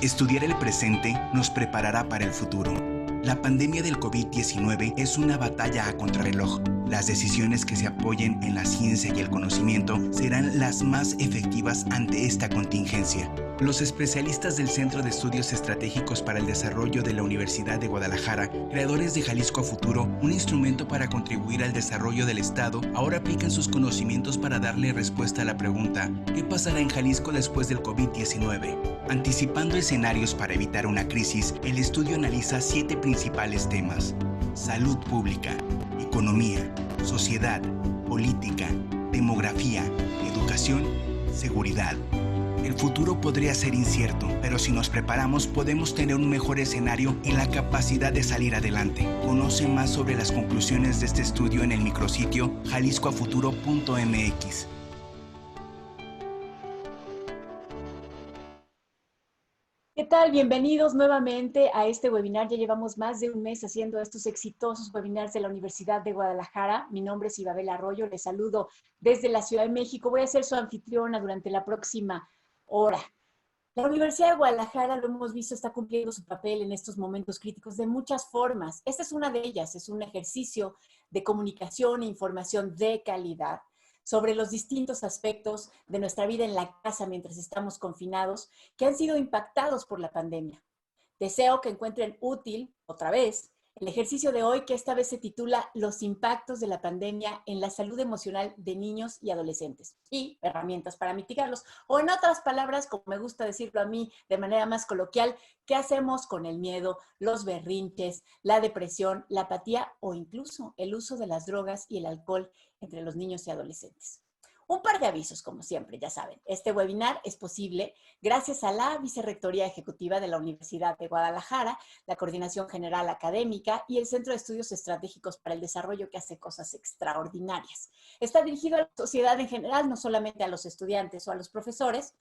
Estudiar el presente nos preparará para el futuro. La pandemia del COVID-19 es una batalla a contrarreloj. Las decisiones que se apoyen en la ciencia y el conocimiento serán las más efectivas ante esta contingencia. Los especialistas del Centro de Estudios Estratégicos para el Desarrollo de la Universidad de Guadalajara, creadores de Jalisco a Futuro, un instrumento para contribuir al desarrollo del Estado, ahora aplican sus conocimientos para darle respuesta a la pregunta: ¿qué pasará en Jalisco después del COVID-19? Anticipando escenarios para evitar una crisis, el estudio analiza 7 principales temas: salud pública, economía, sociedad, política, demografía, educación, seguridad. El futuro podría ser incierto, pero si nos preparamos podemos tener un mejor escenario y la capacidad de salir adelante. Conoce más sobre las conclusiones de este estudio en el micrositio jaliscoafuturo.mx. ¿Qué tal? Bienvenidos nuevamente a este webinar. Ya llevamos más de un mes haciendo estos exitosos webinars de la Universidad de Guadalajara. Mi nombre es Ibabel Arroyo, les saludo desde la Ciudad de México. Voy a ser su anfitriona durante la próxima hora. La Universidad de Guadalajara, lo hemos visto, está cumpliendo su papel en estos momentos críticos de muchas formas. Esta es una de ellas, es un ejercicio de comunicación e información de calidad sobre los distintos aspectos de nuestra vida en la casa mientras estamos confinados, que han sido impactados por la pandemia. Deseo que encuentren útil, otra vez, el ejercicio de hoy, que esta vez se titula Los impactos de la pandemia en la salud emocional de niños y adolescentes y herramientas para mitigarlos. O en otras palabras, como me gusta decirlo a mí de manera más coloquial, ¿qué hacemos con el miedo, los berrinches, la depresión, la apatía o incluso el uso de las drogas y el alcohol entre los niños y adolescentes? Un par de avisos, como siempre, ya saben. Este webinar es posible gracias a la Vicerrectoría Ejecutiva de la Universidad de Guadalajara, la Coordinación General Académica y el Centro de Estudios Estratégicos para el Desarrollo, que hace cosas extraordinarias. Está dirigido a la sociedad en general, no solamente a los estudiantes o a los profesores,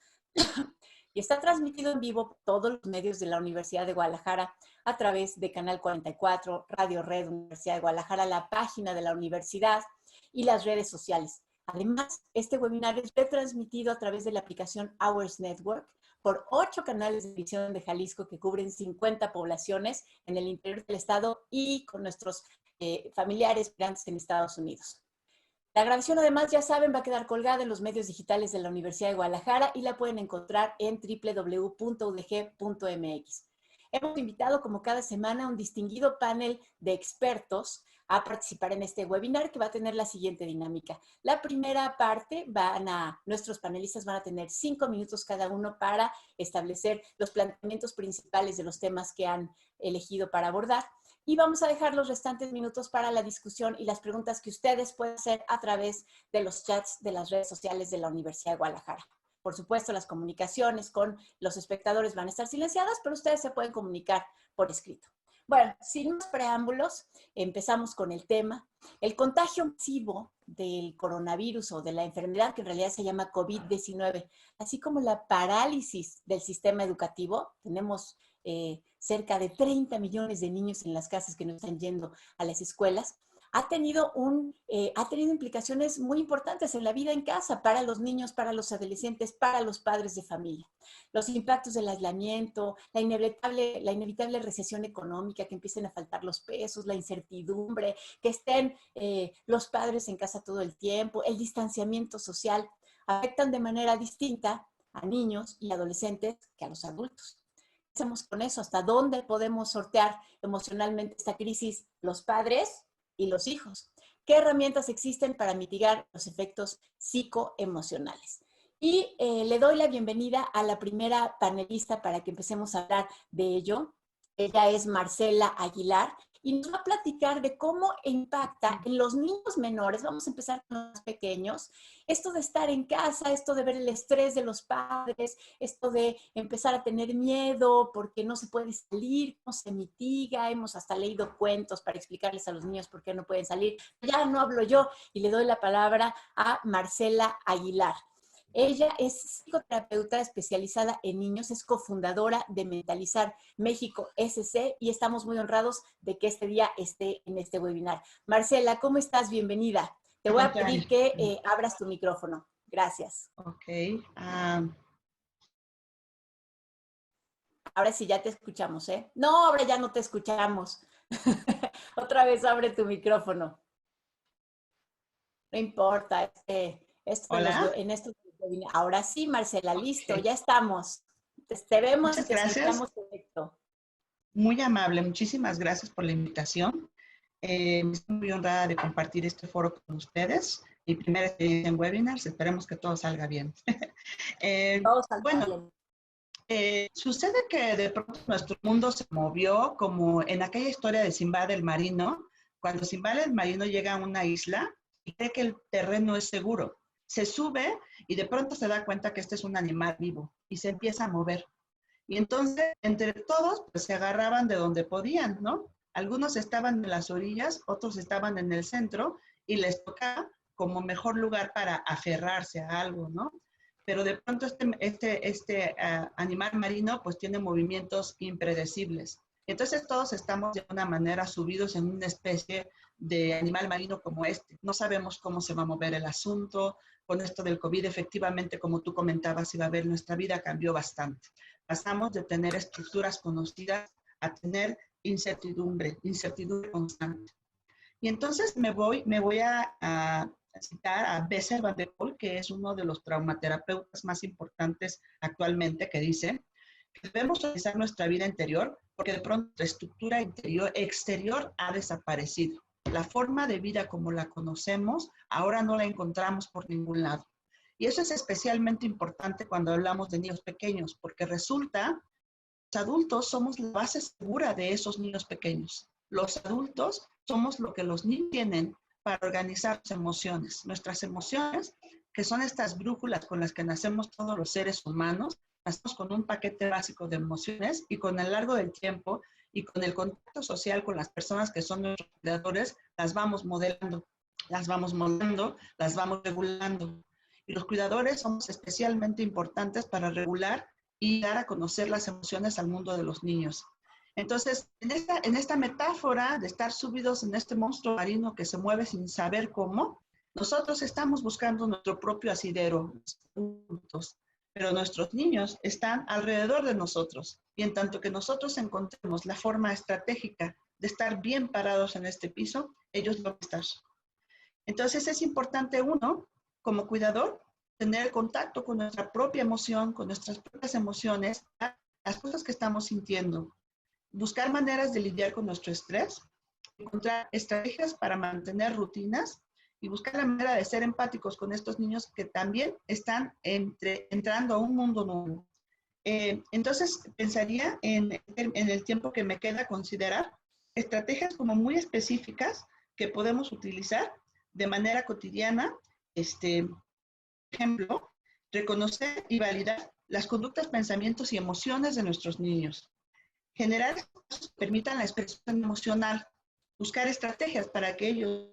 y está transmitido en vivo por todos los medios de la Universidad de Guadalajara a través de Canal 44, Radio Red Universidad de Guadalajara, la página de la universidad y las redes sociales. Además, este webinar es retransmitido a través de la aplicación Hours Network por 8 canales de televisión de Jalisco que cubren 50 poblaciones en el interior del estado y con nuestros familiares migrantes en Estados Unidos. La grabación, además, ya saben, va a quedar colgada en los medios digitales de la Universidad de Guadalajara y la pueden encontrar en www.udg.mx. Hemos invitado, como cada semana, a un distinguido panel de expertos a participar en este webinar, que va a tener la siguiente dinámica. La primera parte, nuestros panelistas van a tener 5 minutos cada uno para establecer los planteamientos principales de los temas que han elegido para abordar. Y vamos a dejar los restantes minutos para la discusión y las preguntas que ustedes pueden hacer a través de los chats de las redes sociales de la Universidad de Guadalajara. Por supuesto, las comunicaciones con los espectadores van a estar silenciadas, pero ustedes se pueden comunicar por escrito. Bueno, sin más preámbulos, empezamos con el tema. El contagio masivo del coronavirus o de la enfermedad, que en realidad se llama COVID-19, así como la parálisis del sistema educativo. Tenemos cerca de 30 millones de niños en las casas que no están yendo a las escuelas. Ha tenido implicaciones muy importantes en la vida en casa para los niños, para los adolescentes, para los padres de familia. Los impactos del aislamiento, la inevitable recesión económica, que empiecen a faltar los pesos, la incertidumbre, que estén los padres en casa todo el tiempo, el distanciamiento social, afectan de manera distinta a niños y adolescentes que a los adultos. ¿Qué hacemos con eso? ¿Hasta dónde podemos sortear emocionalmente esta crisis los padres y los hijos? ¿Qué herramientas existen para mitigar los efectos psicoemocionales? Y le doy la bienvenida a la primera panelista para que empecemos a hablar de ello. Ella es Marcela Aguilar y nos va a platicar de cómo impacta en los niños menores. Vamos a empezar con los más pequeños. Esto de estar en casa, esto de ver el estrés de los padres, esto de empezar a tener miedo porque no se puede salir, no se mitiga. Hemos hasta leído cuentos para explicarles a los niños por qué no pueden salir. Ya no hablo yo y le doy la palabra a Marcela Aguilar. Ella es psicoterapeuta especializada en niños, es cofundadora de Mentalizar México SC y estamos muy honrados de que este día esté en este webinar. Marcela, ¿cómo estás? Bienvenida. Te voy a pedir que abras tu micrófono. Gracias. Ok. Ahora sí ya te escuchamos, ¿eh? No, ahora ya no te escuchamos. Otra vez abre tu micrófono. No importa, esto de Hola, en estos webinars. Ahora sí, Marcela, listo, ok. ya estamos. Te vemos y Muchas te gracias, escuchamos perfecto. muy amable, muchísimas gracias por la invitación. Estoy muy honrada de compartir este foro con ustedes. Mi primera experiencia en webinars, esperemos que todo salga bien. Todo saldrá Bueno, bien. sucede que de pronto nuestro mundo se movió como en aquella historia de Sinbad el marino, cuando Sinbad el marino llega a una isla y cree que el terreno es seguro. Se sube y de pronto se da cuenta que este es un animal vivo y se empieza a mover. Y entonces, entre todos, pues se agarraban de donde podían, ¿no? Algunos estaban en las orillas, otros estaban en el centro y les tocaba como mejor lugar para aferrarse a algo, ¿no? Pero de pronto animal marino pues tiene movimientos impredecibles. Entonces todos estamos de una manera subidos en una especie de animal marino como este. No sabemos cómo se va a mover el asunto. Con esto del COVID, efectivamente, como tú comentabas, iba a ver, nuestra vida cambió bastante. Pasamos de tener estructuras conocidas a tener incertidumbre constante. Y entonces me voy a citar a Bessel van der Kolk, que es uno de los traumaterapeutas más importantes actualmente, que dice que debemos revisar nuestra vida interior porque de pronto la estructura exterior ha desaparecido. La forma de vida como la conocemos ahora no la encontramos por ningún lado. Y eso es especialmente importante cuando hablamos de niños pequeños, porque resulta que los adultos somos la base segura de esos niños pequeños. Los adultos somos lo que los niños tienen para organizar sus emociones. Nuestras emociones, que son estas brújulas con las que nacemos todos los seres humanos, nacemos con un paquete básico de emociones y con el largo del tiempo y con el contacto social con las personas que son nuestros cuidadores, las vamos modelando, las vamos regulando. Y los cuidadores somos especialmente importantes para regular y dar a conocer las emociones al mundo de los niños. Entonces, en esta metáfora de estar subidos en este monstruo marino que se mueve sin saber cómo, nosotros estamos buscando nuestro propio asidero, pero nuestros niños están alrededor de nosotros. Y en tanto que nosotros encontremos la forma estratégica de estar bien parados en este piso, ellos van a estar. Entonces es importante uno, como cuidador, tener contacto con nuestra propia emoción, con nuestras propias emociones, las cosas que estamos sintiendo, buscar maneras de lidiar con nuestro estrés, encontrar estrategias para mantener rutinas y buscar la manera de ser empáticos con estos niños que también están entrando a un mundo nuevo. Entonces, pensaría en el tiempo que me queda considerar estrategias como muy específicas que podemos utilizar de manera cotidiana. Ejemplo, reconocer y validar las conductas, pensamientos y emociones de nuestros niños. Generar espacios que permitan la expresión emocional. Buscar estrategias para que ellos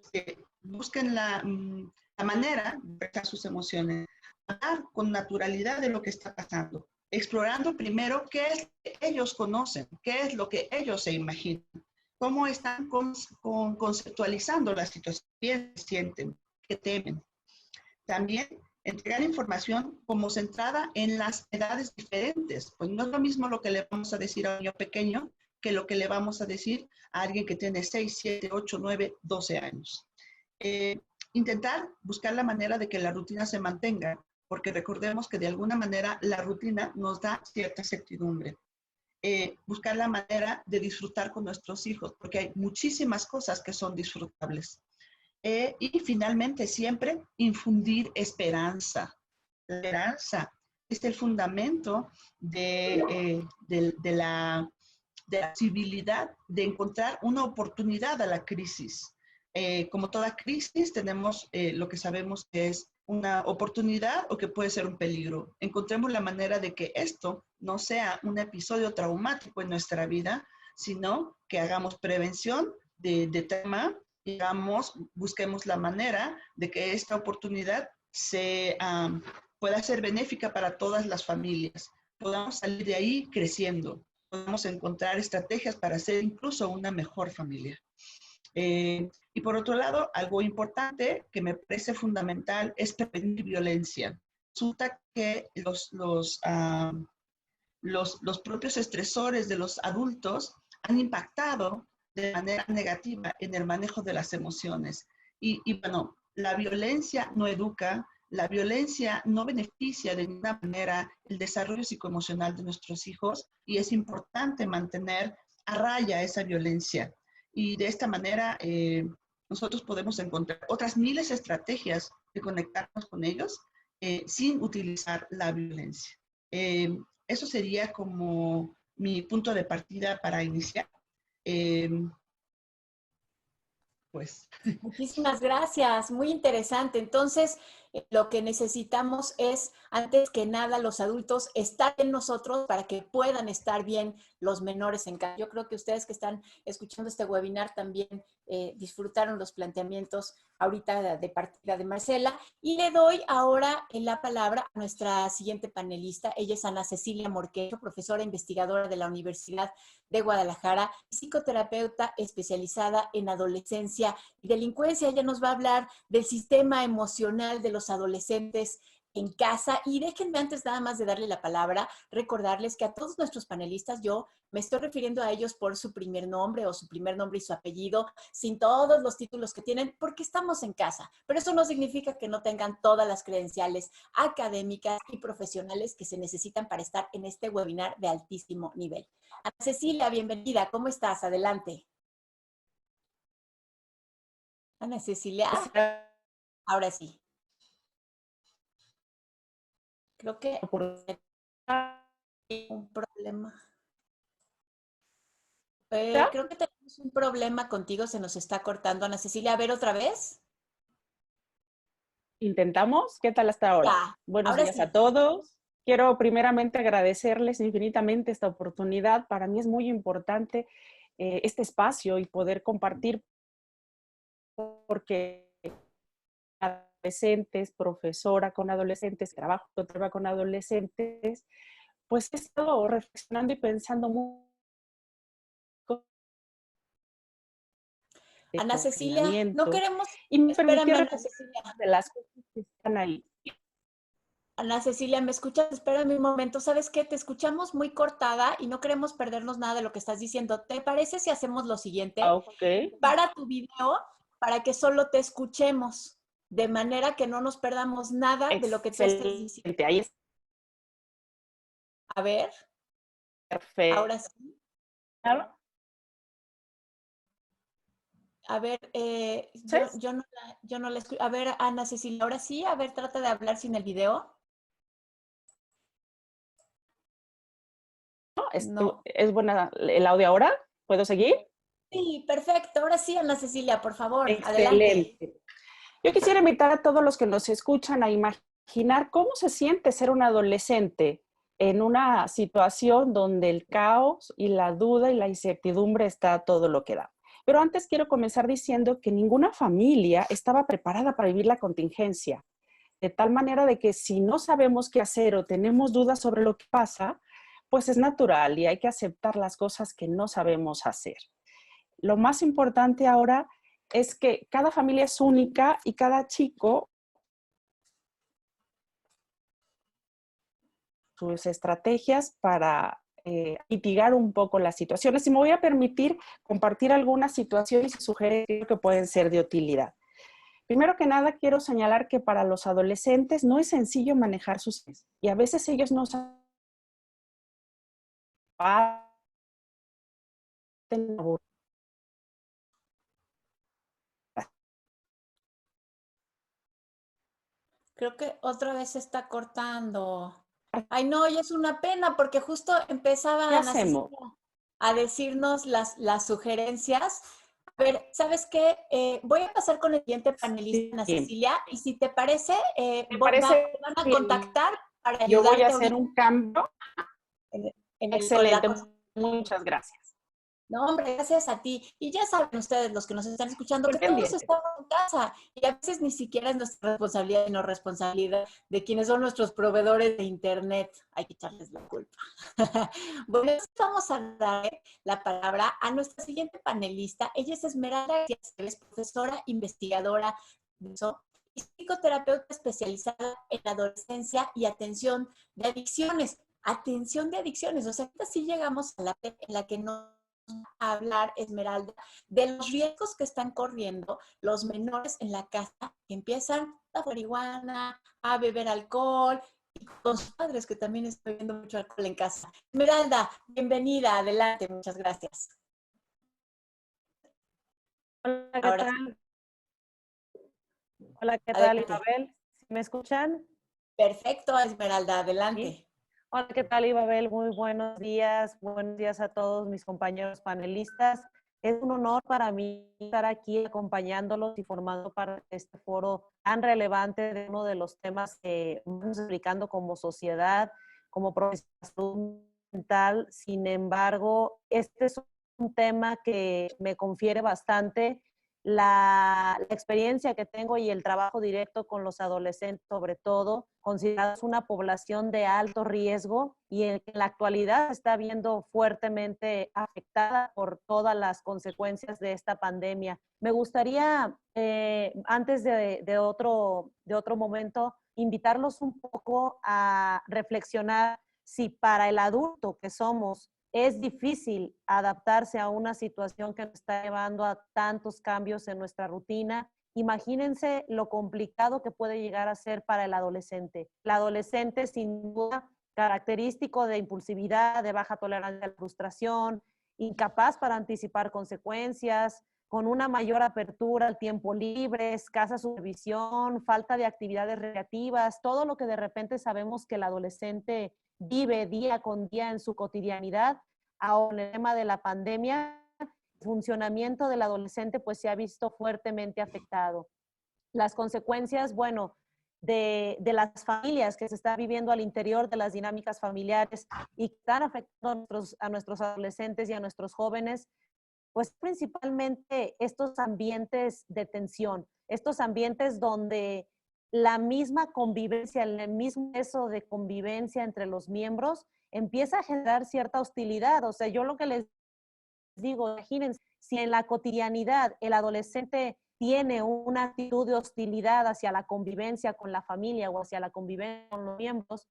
busquen la manera de expresar sus emociones. Hablar con naturalidad de lo que está pasando. Explorando primero qué es lo que ellos conocen, qué es lo que ellos se imaginan, cómo están conceptualizando la situación, qué sienten, qué temen. También entregar información como centrada en las edades diferentes. Pues no es lo mismo lo que le vamos a decir a un niño pequeño que lo que le vamos a decir a alguien que tiene 6, 7, 8, 9, 12 años. Intentar buscar la manera de que la rutina se mantenga, porque recordemos que de alguna manera la rutina nos da cierta certidumbre. Buscar la manera de disfrutar con nuestros hijos, porque hay muchísimas cosas que son disfrutables. Y finalmente, siempre infundir esperanza. La esperanza es el fundamento de la posibilidad de encontrar una oportunidad a la crisis. Como toda crisis, tenemos lo que sabemos que es una oportunidad o que puede ser un peligro. Encontremos la manera de que esto no sea un episodio traumático en nuestra vida, sino que hagamos prevención de tema, digamos, busquemos la manera de que esta oportunidad pueda ser benéfica para todas las familias. Podamos salir de ahí creciendo. Podemos encontrar estrategias para ser incluso una mejor familia. Y por otro lado, algo importante que me parece fundamental es prevenir violencia. Resulta que los propios estresores de los adultos han impactado de manera negativa en el manejo de las emociones. Y bueno, la violencia no educa, la violencia no beneficia de ninguna manera el desarrollo psicoemocional de nuestros hijos y es importante mantener a raya esa violencia. Y de esta manera nosotros podemos encontrar otras miles de estrategias de conectarnos con ellos sin utilizar la violencia. Eso sería como mi punto de partida para iniciar. Pues. Muchísimas gracias, muy interesante. Entonces, lo que necesitamos es, antes que nada, los adultos estar en nosotros para que puedan estar bien los menores en casa. Yo creo que ustedes que están escuchando este webinar también disfrutaron los planteamientos ahorita de partida de Marcela. Y le doy ahora la palabra a nuestra siguiente panelista. Ella es Ana Cecilia Morquecho, profesora investigadora de la Universidad de Guadalajara, psicoterapeuta especializada en adolescencia y delincuencia. Ella nos va a hablar del sistema emocional de los adolescentes en casa. Y déjenme, antes nada más de darle la palabra, recordarles que a todos nuestros panelistas yo me estoy refiriendo a ellos por su primer nombre o su primer nombre y su apellido, sin todos los títulos que tienen, porque estamos en casa. Pero eso no significa que no tengan todas las credenciales académicas y profesionales que se necesitan para estar en este webinar de altísimo nivel. Ana Cecilia, bienvenida. ¿Cómo estás? Adelante. Ana Cecilia. Ahora sí. Creo que un problema. Creo que tenemos un problema contigo, se nos está cortando. Ana Cecilia, a ver otra vez. ¿Intentamos? ¿Qué tal hasta ahora? Ya, Buenos ahora días sí. a todos. Quiero primeramente agradecerles infinitamente esta oportunidad. Para mí es muy importante este espacio y poder compartir, porque adolescentes, profesora con adolescentes, trabajo con adolescentes, pues he estado reflexionando y pensando mucho. Ana Cecilia, no queremos, y me permitió espérame, Ana reflexionar Cecilia. de las cosas que están ahí. Ana Cecilia, ¿me escuchas? Espérame un momento. ¿Sabes qué? Te escuchamos muy cortada y no queremos perdernos nada de lo que estás diciendo. ¿Te parece si hacemos lo siguiente? Ok. Para tu video, para que solo te escuchemos, de manera que no nos perdamos nada de lo que tú estás diciendo. Ahí está. A ver. Perfecto. Ahora sí. A ver, yo no la escucho. A ver, Ana Cecilia, ahora sí. A ver, trata de hablar sin el video. No. ¿Es buena el audio ahora? ¿Puedo seguir? Sí, perfecto. Ahora sí, Ana Cecilia, por favor, excelente. Adelante. Yo quisiera invitar a todos los que nos escuchan a imaginar cómo se siente ser un adolescente en una situación donde el caos y la duda y la incertidumbre está a todo lo que da. Pero antes quiero comenzar diciendo que ninguna familia estaba preparada para vivir la contingencia, de tal manera de que si no sabemos qué hacer o tenemos dudas sobre lo que pasa, pues es natural y hay que aceptar las cosas que no sabemos hacer. Lo más importante ahora es que cada familia es única y cada chico sus estrategias para mitigar un poco las situaciones. Y me voy a permitir compartir algunas situaciones y sugerencias que pueden ser de utilidad. Primero que nada, quiero señalar que para los adolescentes no es sencillo manejar sus emociones y a veces ellos no saben. Creo que otra vez se está cortando. Ay, no, y es una pena porque justo empezaba Ana Cecilia a decirnos las sugerencias. A ver, ¿sabes qué? Voy a pasar con el siguiente panelista, Ana Cecilia, y si te parece, van a contactar para ayudarte. Yo voy a hacer un cambio. Excelente, muchas gracias. No, hombre, gracias a ti. Y ya saben ustedes, los que nos están escuchando, que todos estamos en casa y a veces ni siquiera es nuestra responsabilidad, sino responsabilidad de quienes son nuestros proveedores de Internet. Hay que echarles la culpa. Bueno, vamos a dar la palabra a nuestra siguiente panelista. Ella es Esmeralda García, es profesora investigadora y psicoterapeuta especializada en adolescencia y atención de adicciones. atención de adicciones. O sea, ahorita sí llegamos a la parte en la que nos a hablar, Esmeralda, de los riesgos que están corriendo los menores en la casa que empiezan a marihuana, a beber alcohol, y con los padres que también están bebiendo mucho alcohol en casa. Esmeralda, bienvenida, adelante, muchas gracias. Hola, ¿qué Ahora, tal? Hola, ¿qué tal, adelante. Ibabel? ¿Sí me escuchan? Perfecto, Esmeralda, Sí. adelante. Hola, ¿qué tal, Ibabel? Muy buenos días a todos mis compañeros panelistas. Es un honor para mí estar aquí acompañándolos y formando parte de este foro tan relevante de uno de los temas que estamos explicando como sociedad, como profesional de salud mental. Sin embargo, este es un tema que me confiere bastante la experiencia que tengo y el trabajo directo con los adolescentes, sobre todo, considerados una población de alto riesgo y en la actualidad se está viendo fuertemente afectada por todas las consecuencias de esta pandemia. Me gustaría, antes de otro momento, invitarlos un poco a reflexionar si para el adulto que somos es difícil adaptarse a una situación que nos está llevando a tantos cambios en nuestra rutina. Imagínense lo complicado que puede llegar a ser para el adolescente. El adolescente, sin duda, característico de impulsividad, de baja tolerancia a la frustración, incapaz para anticipar consecuencias, con una mayor apertura al tiempo libre, escasa supervisión, falta de actividades recreativas, todo lo que de repente sabemos que el adolescente vive día con día en su cotidianidad. Ahora, en el tema de la pandemia, el funcionamiento del adolescente pues se ha visto fuertemente afectado. Las consecuencias, bueno, de las familias que se está viviendo al interior de las dinámicas familiares y que están afectando a nuestros adolescentes y a nuestros jóvenes, pues principalmente estos ambientes de tensión, estos ambientes donde la misma convivencia, el mismo eso de convivencia entre los miembros empieza a generar cierta hostilidad. O sea, yo lo que les digo, imagínense, si en la cotidianidad el adolescente tiene una actitud de hostilidad hacia la convivencia con la familia o hacia la convivencia con los miembros,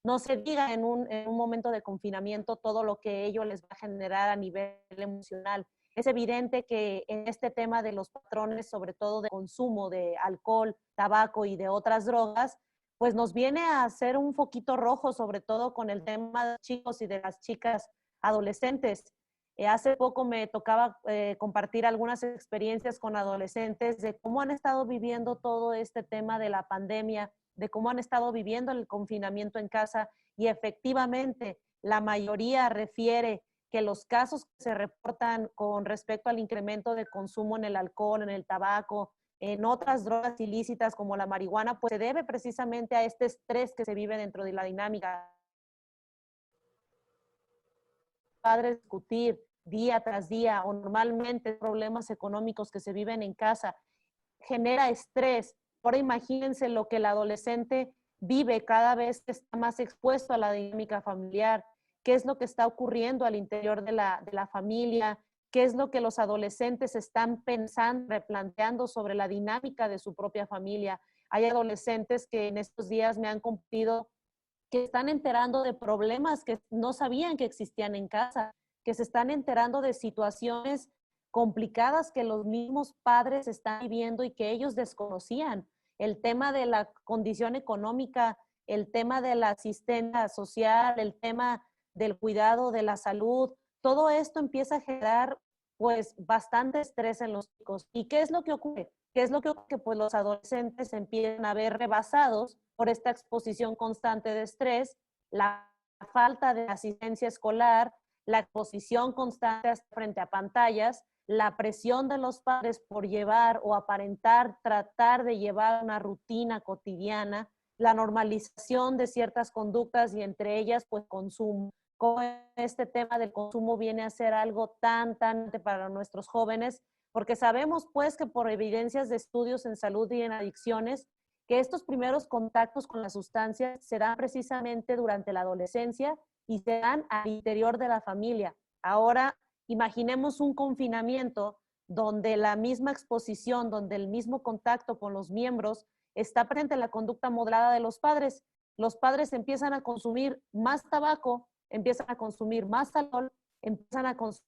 no se diga en un momento de confinamiento todo lo que ello les va a generar a nivel emocional. Es evidente que en este tema de los patrones, sobre todo de consumo de alcohol, tabaco y de otras drogas, pues nos viene a hacer un foquito rojo, sobre todo con el tema de los chicos y de las chicas adolescentes. Hace poco me tocaba compartir algunas experiencias con adolescentes de cómo han estado viviendo todo este tema de la pandemia, de cómo han estado viviendo el confinamiento en casa y efectivamente la mayoría refiere que los casos que se reportan con respecto al incremento de consumo en el alcohol, en el tabaco, en otras drogas ilícitas como la marihuana, pues se debe precisamente a este estrés que se vive dentro de la dinámica. Padres discutir día tras día o normalmente problemas económicos que se viven en casa genera estrés. Ahora imagínense lo que el adolescente vive cada vez que está más expuesto a la dinámica familiar, qué es lo que está ocurriendo al interior de la familia, qué es lo que los adolescentes están pensando, replanteando sobre la dinámica de su propia familia. Hay adolescentes que en estos días me han compartido que están enterando de problemas que no sabían que existían en casa, que se están enterando de situaciones complicadas que los mismos padres están viviendo y que ellos desconocían. El tema de la condición económica, el tema de la asistencia social, el tema del cuidado de la salud, todo esto empieza a generar pues bastante estrés en los chicos. ¿Y qué es lo que ocurre? ¿Qué es lo que ocurre? Que pues los adolescentes empiezan a ver rebasados por esta exposición constante de estrés, la falta de asistencia escolar, la exposición constante frente a pantallas, la presión de los padres por llevar o aparentar, tratar de llevar una rutina cotidiana, la normalización de ciertas conductas y entre ellas pues consumo. Como este tema del consumo viene a ser algo tan para nuestros jóvenes, porque sabemos pues que por evidencias de estudios en salud y en adicciones, que estos primeros contactos con las sustancias se dan precisamente durante la adolescencia y se dan al interior de la familia. Ahora, imaginemos un confinamiento donde la misma exposición, donde el mismo contacto con los miembros está frente a la conducta moderada de los padres. los padres empiezan a consumir más tabaco, empiezan a consumir más alcohol, empiezan a consumir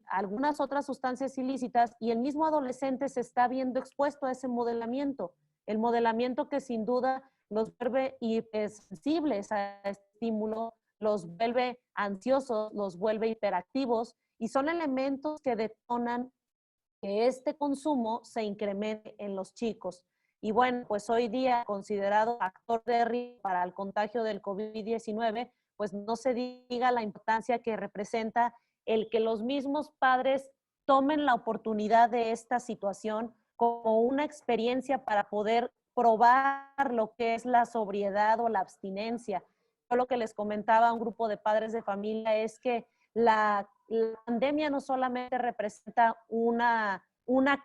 algunas otras sustancias ilícitas y el mismo adolescente se está viendo expuesto a ese modelamiento. El modelamiento que sin duda los vuelve hipersensibles a este estímulo, los vuelve ansiosos, los vuelve hiperactivos y son elementos que detonan que este consumo se incremente en los chicos. Y bueno, pues hoy día considerado factor de riesgo para el contagio del COVID-19, pues no se diga la importancia que representa el que los mismos padres tomen la oportunidad de esta situación como una experiencia para poder probar lo que es la sobriedad o la abstinencia. Yo lo que les comentaba a un grupo de padres de familia es que la pandemia no solamente representa una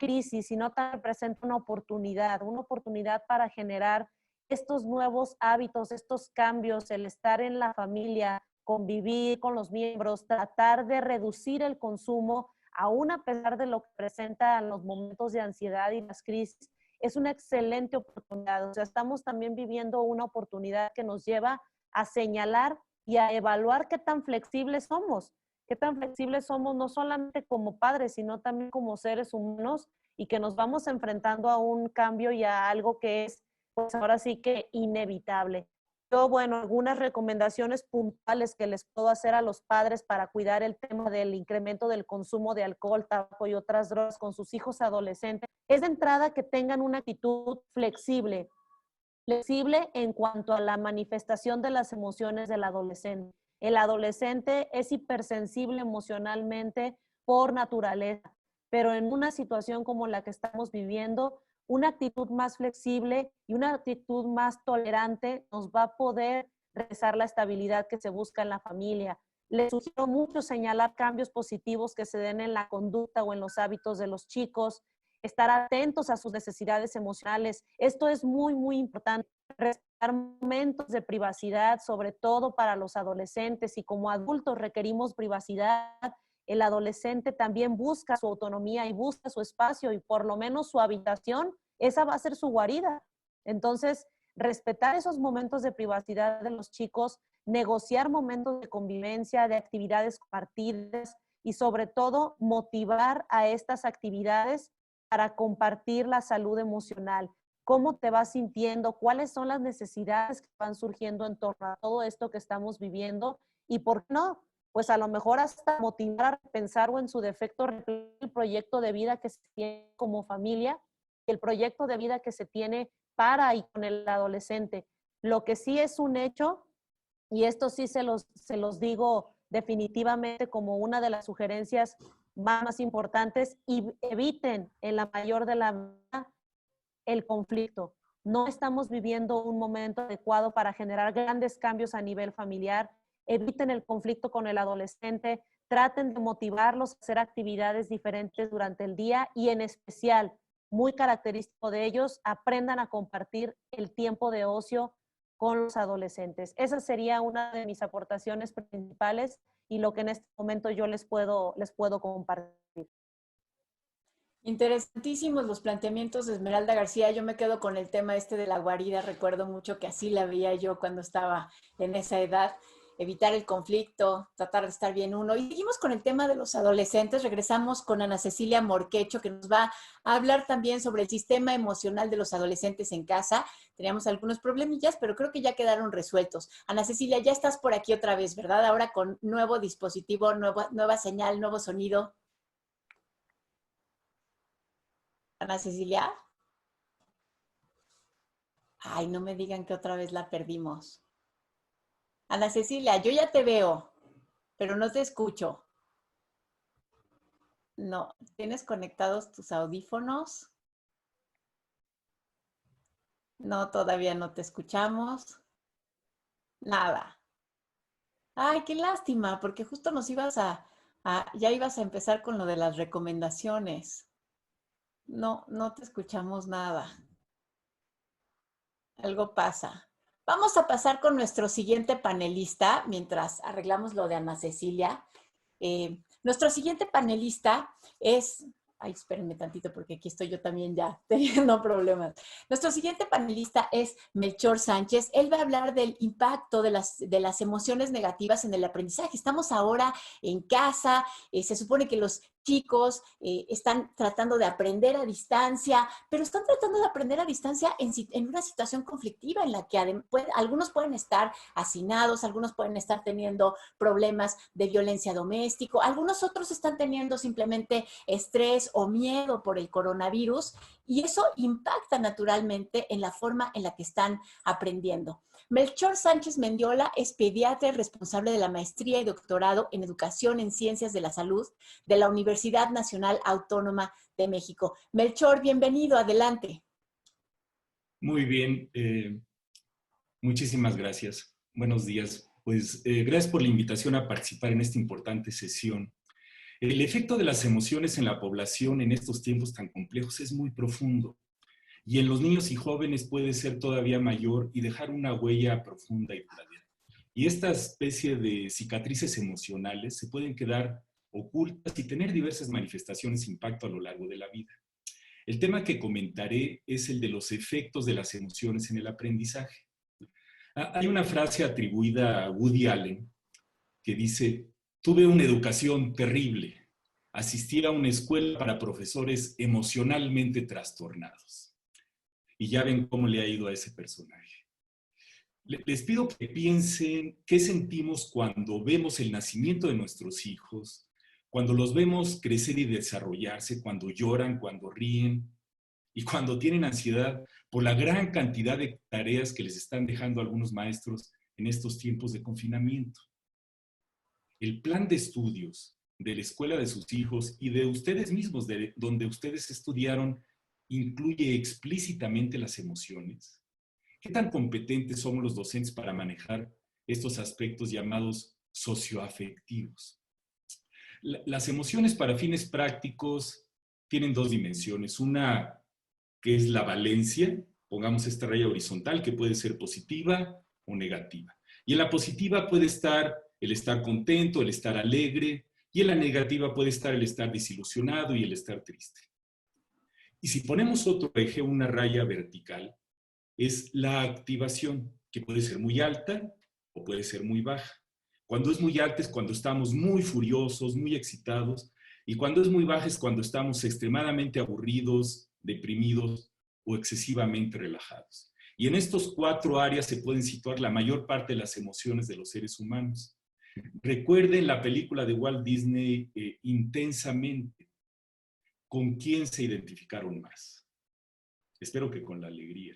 crisis, sino también representa una oportunidad para generar estos nuevos hábitos, estos cambios, el estar en la familia, convivir con los miembros, tratar de reducir el consumo, aún a pesar de lo que presentan los momentos de ansiedad y las crisis, es una excelente oportunidad. O sea, estamos también viviendo una oportunidad que nos lleva a señalar y a evaluar qué tan flexibles somos no solamente como padres, sino también como seres humanos y que nos vamos enfrentando a un cambio y a algo que es, pues ahora sí que inevitable. Yo, bueno, algunas recomendaciones puntuales que les puedo hacer a los padres para cuidar el tema del incremento del consumo de alcohol, tabaco y otras drogas con sus hijos adolescentes, es de entrada que tengan una actitud flexible en cuanto a la manifestación de las emociones del adolescente. El adolescente es hipersensible emocionalmente por naturaleza, pero en una situación como la que estamos viviendo, una actitud más flexible y una actitud más tolerante nos va a poder regresar la estabilidad que se busca en la familia. Les sugiero mucho señalar cambios positivos que se den en la conducta o en los hábitos de los chicos, estar atentos a sus necesidades emocionales. Esto es muy, muy importante. Respetar momentos de privacidad, sobre todo para los adolescentes, y como adultos requerimos privacidad. El adolescente también busca su autonomía y busca su espacio y por lo menos su habitación, esa va a ser su guarida. Entonces, respetar esos momentos de privacidad de los chicos, negociar momentos de convivencia, de actividades compartidas y sobre todo motivar a estas actividades para compartir la salud emocional. ¿Cómo te vas sintiendo? ¿Cuáles son las necesidades que van surgiendo en torno a todo esto que estamos viviendo? Y ¿por qué no? Pues a lo mejor hasta motivar a pensar o en su defecto el proyecto de vida que se tiene como familia, el proyecto de vida que se tiene para y con el adolescente. Lo que sí es un hecho, y esto sí se los digo definitivamente como una de las sugerencias más importantes, y eviten en la mayor de la medida el conflicto. No estamos viviendo un momento adecuado para generar grandes cambios a nivel familiar. Eviten el conflicto con el adolescente, traten de motivarlos a hacer actividades diferentes durante el día y en especial, muy característico de ellos, aprendan a compartir el tiempo de ocio con los adolescentes. Esa sería una de mis aportaciones principales y lo que en este momento yo les puedo compartir. Interesantísimos los planteamientos de Esmeralda García. Yo me quedo con el tema este de la guarida. Recuerdo mucho que así la veía yo cuando estaba en esa edad. Evitar el conflicto, tratar de estar bien uno. Y seguimos con el tema de los adolescentes. Regresamos con Ana Cecilia Morquecho, que nos va a hablar también sobre el sistema emocional de los adolescentes en casa. Teníamos algunos problemillas, pero creo que ya quedaron resueltos. Ana Cecilia, ya estás por aquí otra vez, ¿verdad? Ahora con nuevo dispositivo, nueva señal, nuevo sonido. Ana Cecilia. Ay, no me digan que otra vez la perdimos. Ana Cecilia, yo ya te veo, pero no te escucho. No, ¿tienes conectados tus audífonos? No, todavía no te escuchamos. Nada. Ay, qué lástima, porque justo nos ya ibas a empezar con lo de las recomendaciones. No, no te escuchamos nada. Algo pasa. Vamos a pasar con nuestro siguiente panelista mientras arreglamos lo de Ana Cecilia. Nuestro siguiente panelista es Ay, espérenme tantito porque aquí estoy yo también ya teniendo problemas. Nuestro siguiente panelista es Melchor Sánchez. Él va a hablar del impacto de las emociones negativas en el aprendizaje. Estamos ahora en casa, se supone que los chicos están tratando de aprender a distancia, pero están tratando de aprender a distancia en una situación conflictiva en la que algunos pueden estar hacinados, algunos pueden estar teniendo problemas de violencia doméstica, algunos otros están teniendo simplemente estrés o miedo por el coronavirus y eso impacta naturalmente en la forma en la que están aprendiendo. Melchor Sánchez Mendiola es pediatra y responsable de la maestría y doctorado en Educación en Ciencias de la Salud de la Universidad Nacional Autónoma de México. Melchor, bienvenido, adelante. Muy bien, muchísimas gracias. Buenos días. Pues gracias por la invitación a participar en esta importante sesión. El efecto de las emociones en la población en estos tiempos tan complejos es muy profundo. Y en los niños y jóvenes puede ser todavía mayor y dejar una huella profunda y duradera. Y esta especie de cicatrices emocionales se pueden quedar ocultas y tener diversas manifestaciones de impacto a lo largo de la vida. El tema que comentaré es el de los efectos de las emociones en el aprendizaje. Hay una frase atribuida a Woody Allen que dice: tuve una educación terrible, asistí a una escuela para profesores emocionalmente trastornados. Y ya ven cómo le ha ido a ese personaje. Les pido que piensen qué sentimos cuando vemos el nacimiento de nuestros hijos, cuando los vemos crecer y desarrollarse, cuando lloran, cuando ríen y cuando tienen ansiedad por la gran cantidad de tareas que les están dejando algunos maestros en estos tiempos de confinamiento. El plan de estudios de la escuela de sus hijos y de ustedes mismos, de donde ustedes estudiaron, ¿incluye explícitamente las emociones? ¿Qué tan competentes somos los docentes para manejar estos aspectos llamados socioafectivos? Las emociones para fines prácticos tienen dos dimensiones. Una que es la valencia, pongamos esta raya horizontal, que puede ser positiva o negativa. Y en la positiva puede estar el estar contento, el estar alegre, y en la negativa puede estar el estar desilusionado y el estar triste. Y si ponemos otro eje, una raya vertical, es la activación, que puede ser muy alta o puede ser muy baja. Cuando es muy alta es cuando estamos muy furiosos, muy excitados, y cuando es muy baja es cuando estamos extremadamente aburridos, deprimidos o excesivamente relajados. Y en estos cuatro áreas se pueden situar la mayor parte de las emociones de los seres humanos. Recuerden la película de Walt Disney, Intensamente. ¿Con quién se identificaron más? Espero que con la alegría.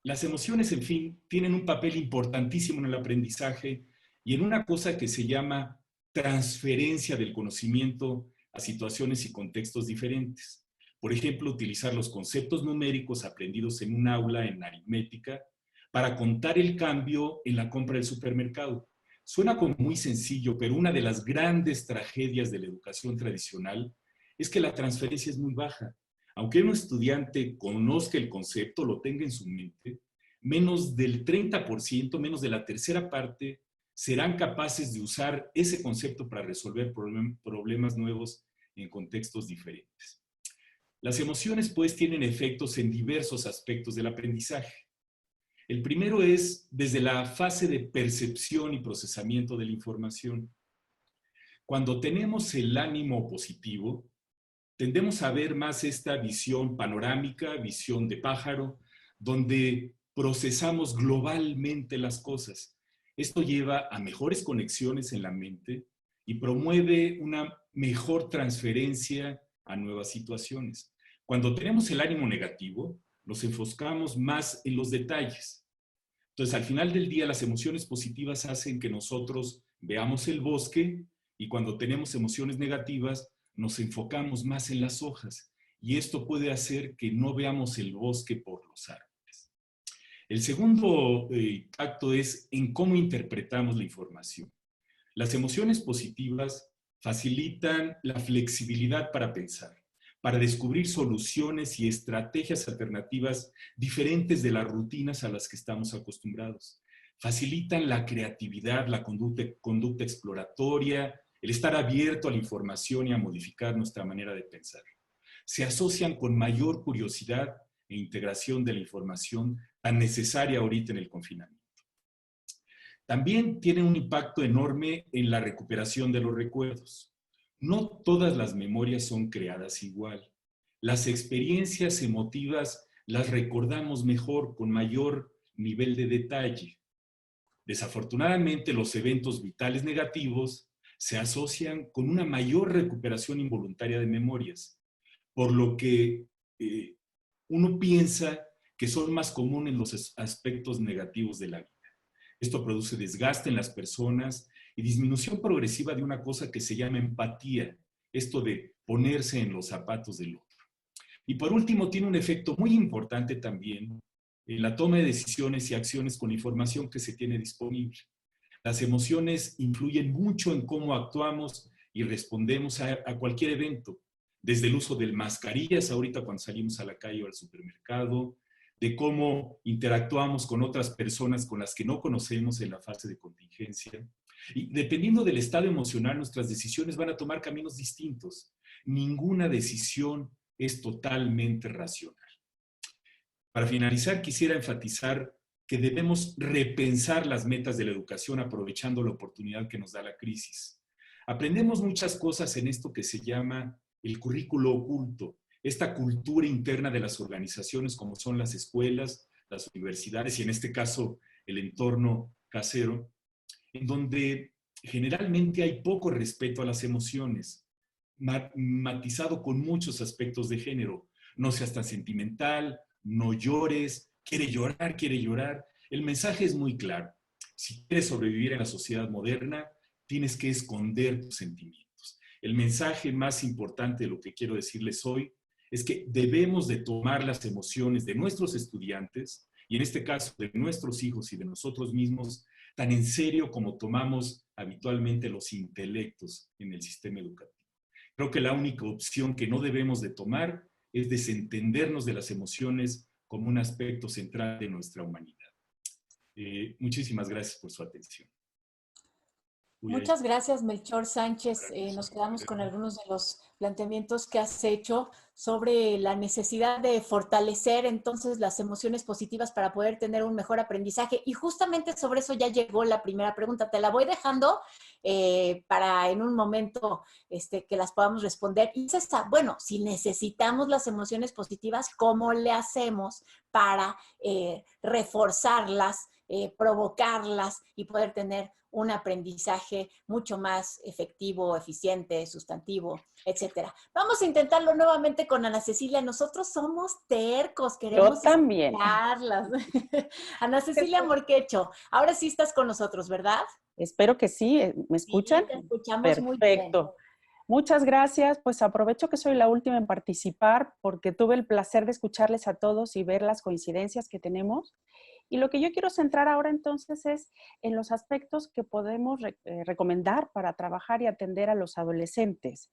Las emociones, en fin, tienen un papel importantísimo en el aprendizaje y en una cosa que se llama transferencia del conocimiento a situaciones y contextos diferentes. Por ejemplo, utilizar los conceptos numéricos aprendidos en un aula en aritmética para contar el cambio en la compra del supermercado. Suena como muy sencillo, pero una de las grandes tragedias de la educación tradicional es que la transferencia es muy baja. Aunque un estudiante conozca el concepto, lo tenga en su mente, menos del 30%, menos de la tercera parte, serán capaces de usar ese concepto para resolver problemas nuevos en contextos diferentes. Las emociones, pues, tienen efectos en diversos aspectos del aprendizaje. El primero es desde la fase de percepción y procesamiento de la información. Cuando tenemos el ánimo positivo, tendemos a ver más esta visión panorámica, visión de pájaro, donde procesamos globalmente las cosas. Esto lleva a mejores conexiones en la mente y promueve una mejor transferencia a nuevas situaciones. Cuando tenemos el ánimo negativo, nos enfocamos más en los detalles. Entonces, al final del día, las emociones positivas hacen que nosotros veamos el bosque y cuando tenemos emociones negativas, nos enfocamos más en las hojas y esto puede hacer que no veamos el bosque por los árboles. El segundo acto es en cómo interpretamos la información. Las emociones positivas facilitan la flexibilidad para pensar, para descubrir soluciones y estrategias alternativas diferentes de las rutinas a las que estamos acostumbrados. Facilitan la creatividad, la conducta exploratoria, el estar abierto a la información y a modificar nuestra manera de pensar. Se asocian con mayor curiosidad e integración de la información tan necesaria ahorita en el confinamiento. También tiene un impacto enorme en la recuperación de los recuerdos. No todas las memorias son creadas igual. Las experiencias emotivas las recordamos mejor, con mayor nivel de detalle. Desafortunadamente, los eventos vitales negativos se asocian con una mayor recuperación involuntaria de memorias, por lo que uno piensa que son más comunes los aspectos negativos de la vida. Esto produce desgaste en las personas y disminución progresiva de una cosa que se llama empatía, esto de ponerse en los zapatos del otro. Y por último, tiene un efecto muy importante también en la toma de decisiones y acciones con la información que se tiene disponible. Las emociones influyen mucho en cómo actuamos y respondemos a cualquier evento, desde el uso de mascarillas ahorita cuando salimos a la calle o al supermercado, de cómo interactuamos con otras personas con las que no conocemos en la fase de contingencia. Y dependiendo del estado emocional, nuestras decisiones van a tomar caminos distintos. Ninguna decisión es totalmente racional. Para finalizar, quisiera enfatizar que debemos repensar las metas de la educación aprovechando la oportunidad que nos da la crisis. Aprendemos muchas cosas en esto que se llama el currículo oculto, esta cultura interna de las organizaciones como son las escuelas, las universidades y en este caso el entorno casero, en donde generalmente hay poco respeto a las emociones, matizado con muchos aspectos de género. No seas tan sentimental, no llores, quiere llorar, quiere llorar. El mensaje es muy claro. Si quieres sobrevivir en la sociedad moderna, tienes que esconder tus sentimientos. El mensaje más importante de lo que quiero decirles hoy es que debemos de tomar las emociones de nuestros estudiantes, y en este caso de nuestros hijos y de nosotros mismos, tan en serio como tomamos habitualmente los intelectos en el sistema educativo. Creo que la única opción que no debemos de tomar es desentendernos de las emociones como un aspecto central de nuestra humanidad. Muchísimas gracias por su atención. Muchas gracias, Melchor Sánchez. Nos quedamos con algunos de los planteamientos que has hecho sobre la necesidad de fortalecer entonces las emociones positivas para poder tener un mejor aprendizaje. Y justamente sobre eso ya llegó la primera pregunta. Te la voy dejando para en un momento que las podamos responder. Y es esta, bueno, si necesitamos las emociones positivas, ¿cómo le hacemos para reforzarlas, provocarlas y poder tener un aprendizaje mucho más efectivo, eficiente, sustantivo, etcétera? Vamos a intentarlo nuevamente con Ana Cecilia. Nosotros somos tercos, queremos escucharlas. Ana Cecilia Morquecho, ahora sí estás con nosotros, ¿verdad? Espero que sí. ¿Me escuchan? Sí, te escuchamos. Perfecto. Muy bien. Muchas gracias. Pues aprovecho que soy la última en participar porque tuve el placer de escucharles a todos y ver las coincidencias que tenemos. Y lo que yo quiero centrar ahora entonces es en los aspectos que podemos recomendar para trabajar y atender a los adolescentes.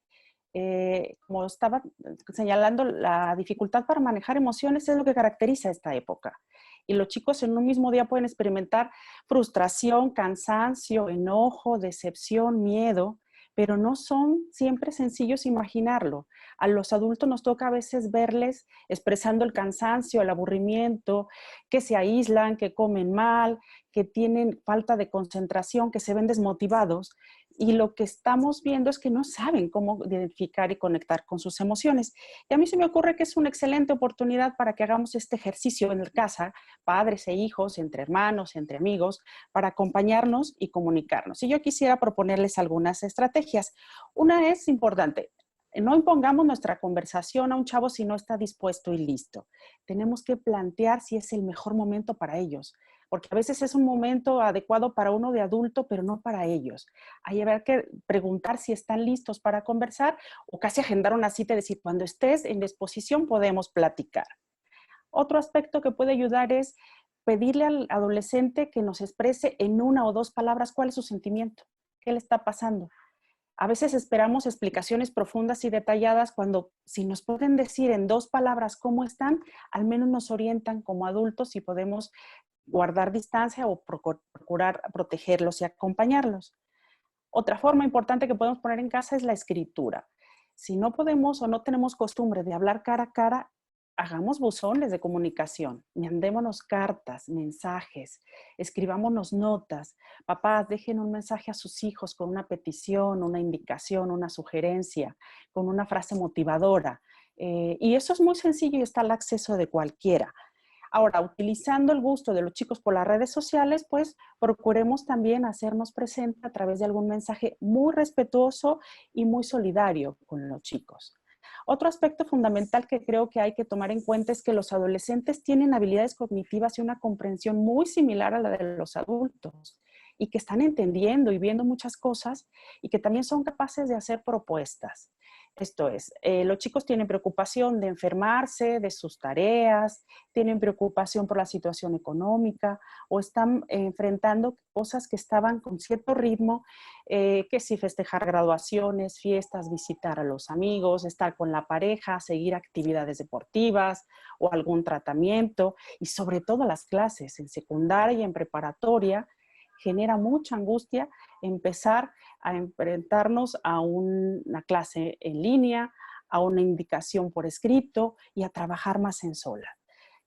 Como estaba señalando, la dificultad para manejar emociones es lo que caracteriza esta época. Y los chicos en un mismo día pueden experimentar frustración, cansancio, enojo, decepción, miedo, pero no son siempre sencillos imaginarlo. A los adultos nos toca a veces verles expresando el cansancio, el aburrimiento, que se aíslan, que comen mal, que tienen falta de concentración, que se ven desmotivados. Y lo que estamos viendo es que no saben cómo identificar y conectar con sus emociones. Y a mí se me ocurre que es una excelente oportunidad para que hagamos este ejercicio en casa, padres e hijos, entre hermanos, entre amigos, para acompañarnos y comunicarnos. Y yo quisiera proponerles algunas estrategias. Una es importante. No impongamos nuestra conversación a un chavo si no está dispuesto y listo. Tenemos que plantear si es el mejor momento para ellos, porque a veces es un momento adecuado para uno de adulto, pero no para ellos. Hay que preguntar si están listos para conversar o casi agendar una cita y decir, cuando estés en disposición podemos platicar. Otro aspecto que puede ayudar es pedirle al adolescente que nos exprese en una o dos palabras cuál es su sentimiento, qué le está pasando. A veces esperamos explicaciones profundas y detalladas cuando si nos pueden decir en dos palabras cómo están, al menos nos orientan como adultos y podemos guardar distancia o procurar protegerlos y acompañarlos. Otra forma importante que podemos poner en casa es la escritura. Si no podemos o no tenemos costumbre de hablar cara a cara, hagamos buzones de comunicación, mandémonos cartas, mensajes, escribámonos notas. Papás, dejen un mensaje a sus hijos con una petición, una indicación, una sugerencia, con una frase motivadora. Y eso es muy sencillo y está al acceso de cualquiera. Ahora, utilizando el gusto de los chicos por las redes sociales, pues procuremos también hacernos presente a través de algún mensaje muy respetuoso y muy solidario con los chicos. Otro aspecto fundamental que creo que hay que tomar en cuenta es que los adolescentes tienen habilidades cognitivas y una comprensión muy similar a la de los adultos y que están entendiendo y viendo muchas cosas y que también son capaces de hacer propuestas. Esto es, los chicos tienen preocupación de enfermarse, de sus tareas, tienen preocupación por la situación económica o están enfrentando cosas que estaban con cierto ritmo, que si festejar graduaciones, fiestas, visitar a los amigos, estar con la pareja, seguir actividades deportivas o algún tratamiento y sobre todo las clases en secundaria y en preparatoria. Genera mucha angustia empezar a enfrentarnos a una clase en línea, a una indicación por escrito y a trabajar más en sola.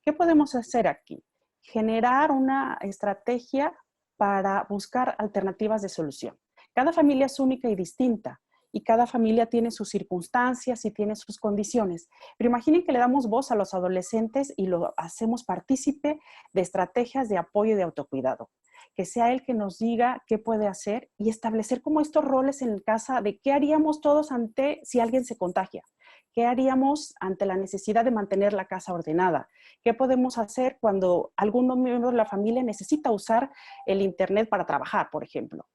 ¿Qué podemos hacer aquí? Generar una estrategia para buscar alternativas de solución. Cada familia es única y distinta y cada familia tiene sus circunstancias y tiene sus condiciones. Pero imaginen que le damos voz a los adolescentes y lo hacemos partícipe de estrategias de apoyo y de autocuidado. Que sea él que nos diga qué puede hacer y establecer como estos roles en casa de qué haríamos todos ante si alguien se contagia, qué haríamos ante la necesidad de mantener la casa ordenada, qué podemos hacer cuando algún miembro de la familia necesita usar el internet para trabajar, por ejemplo,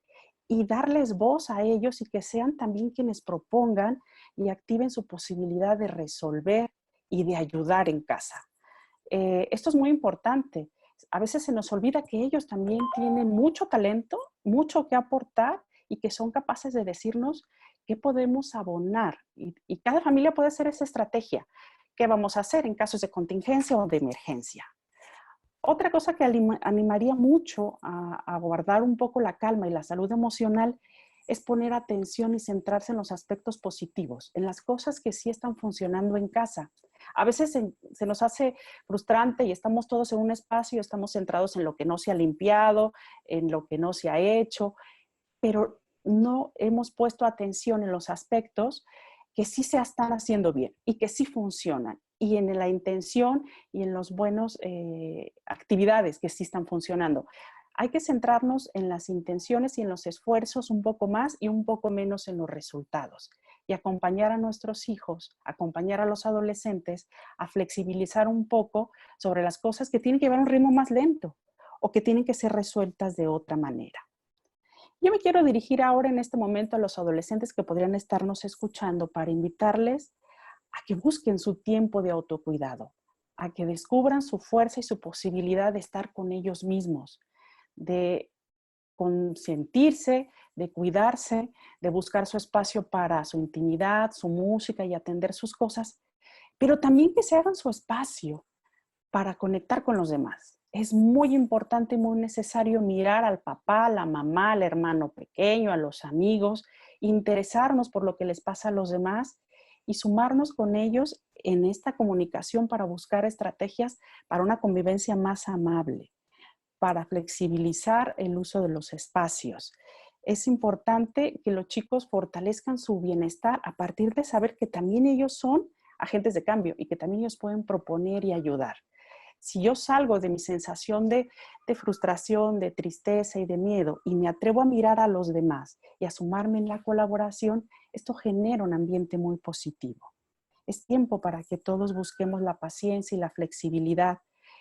y darles voz a ellos y que sean también quienes propongan y activen su posibilidad de resolver y de ayudar en casa. Esto es muy importante. A veces se nos olvida que ellos también tienen mucho talento, mucho que aportar y que son capaces de decirnos qué podemos abonar. Y cada familia puede hacer esa estrategia. ¿Qué vamos a hacer en casos de contingencia o de emergencia? Otra cosa que animaría mucho a guardar un poco la calma y la salud emocional es poner atención y centrarse en los aspectos positivos, en las cosas que sí están funcionando en casa. A veces se nos hace frustrante y estamos todos en un espacio, estamos centrados en lo que no se ha limpiado, en lo que no se ha hecho, pero no hemos puesto atención en los aspectos que sí se están haciendo bien y que sí funcionan, y en la intención y en los buenos actividades que sí están funcionando. Hay que centrarnos en las intenciones y en los esfuerzos un poco más y un poco menos en los resultados. Y acompañar a nuestros hijos, acompañar a los adolescentes a flexibilizar un poco sobre las cosas que tienen que llevar un ritmo más lento o que tienen que ser resueltas de otra manera. Yo me quiero dirigir ahora en este momento a los adolescentes que podrían estarnos escuchando para invitarles a que busquen su tiempo de autocuidado, a que descubran su fuerza y su posibilidad de estar con ellos mismos, de consentirse, de cuidarse, de buscar su espacio para su intimidad, su música y atender sus cosas, pero también que se hagan su espacio para conectar con los demás. Es muy importante y muy necesario mirar al papá, a la mamá, al hermano pequeño, a los amigos, interesarnos por lo que les pasa a los demás y sumarnos con ellos en esta comunicación para buscar estrategias para una convivencia más amable, para flexibilizar el uso de los espacios. Es importante que los chicos fortalezcan su bienestar a partir de saber que también ellos son agentes de cambio y que también ellos pueden proponer y ayudar. Si yo salgo de mi sensación de frustración, de tristeza y de miedo y me atrevo a mirar a los demás y a sumarme en la colaboración, esto genera un ambiente muy positivo. Es tiempo para que todos busquemos la paciencia y la flexibilidad.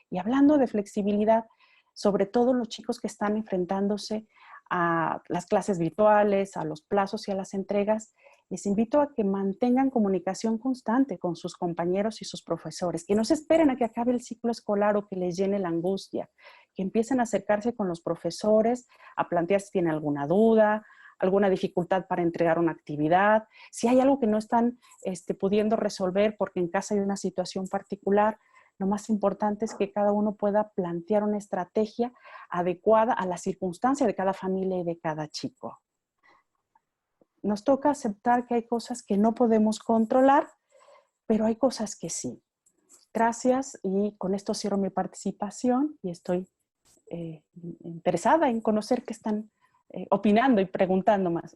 Y hablando de flexibilidad, sobre todo los chicos que están enfrentándose a las clases virtuales, a los plazos y a las entregas, les invito a que mantengan comunicación constante con sus compañeros y sus profesores, que no se esperen a que acabe el ciclo escolar o que les llene la angustia, que empiecen a acercarse con los profesores, a plantear si tienen alguna duda, alguna dificultad para entregar una actividad, si hay algo que no están pudiendo resolver porque en casa hay una situación particular. Lo más importante es que cada uno pueda plantear una estrategia adecuada a la circunstancia de cada familia y de cada chico. nos toca aceptar que hay cosas que no podemos controlar, pero hay cosas que sí. Gracias, y con esto cierro mi participación y estoy interesada en conocer qué están opinando y preguntando más.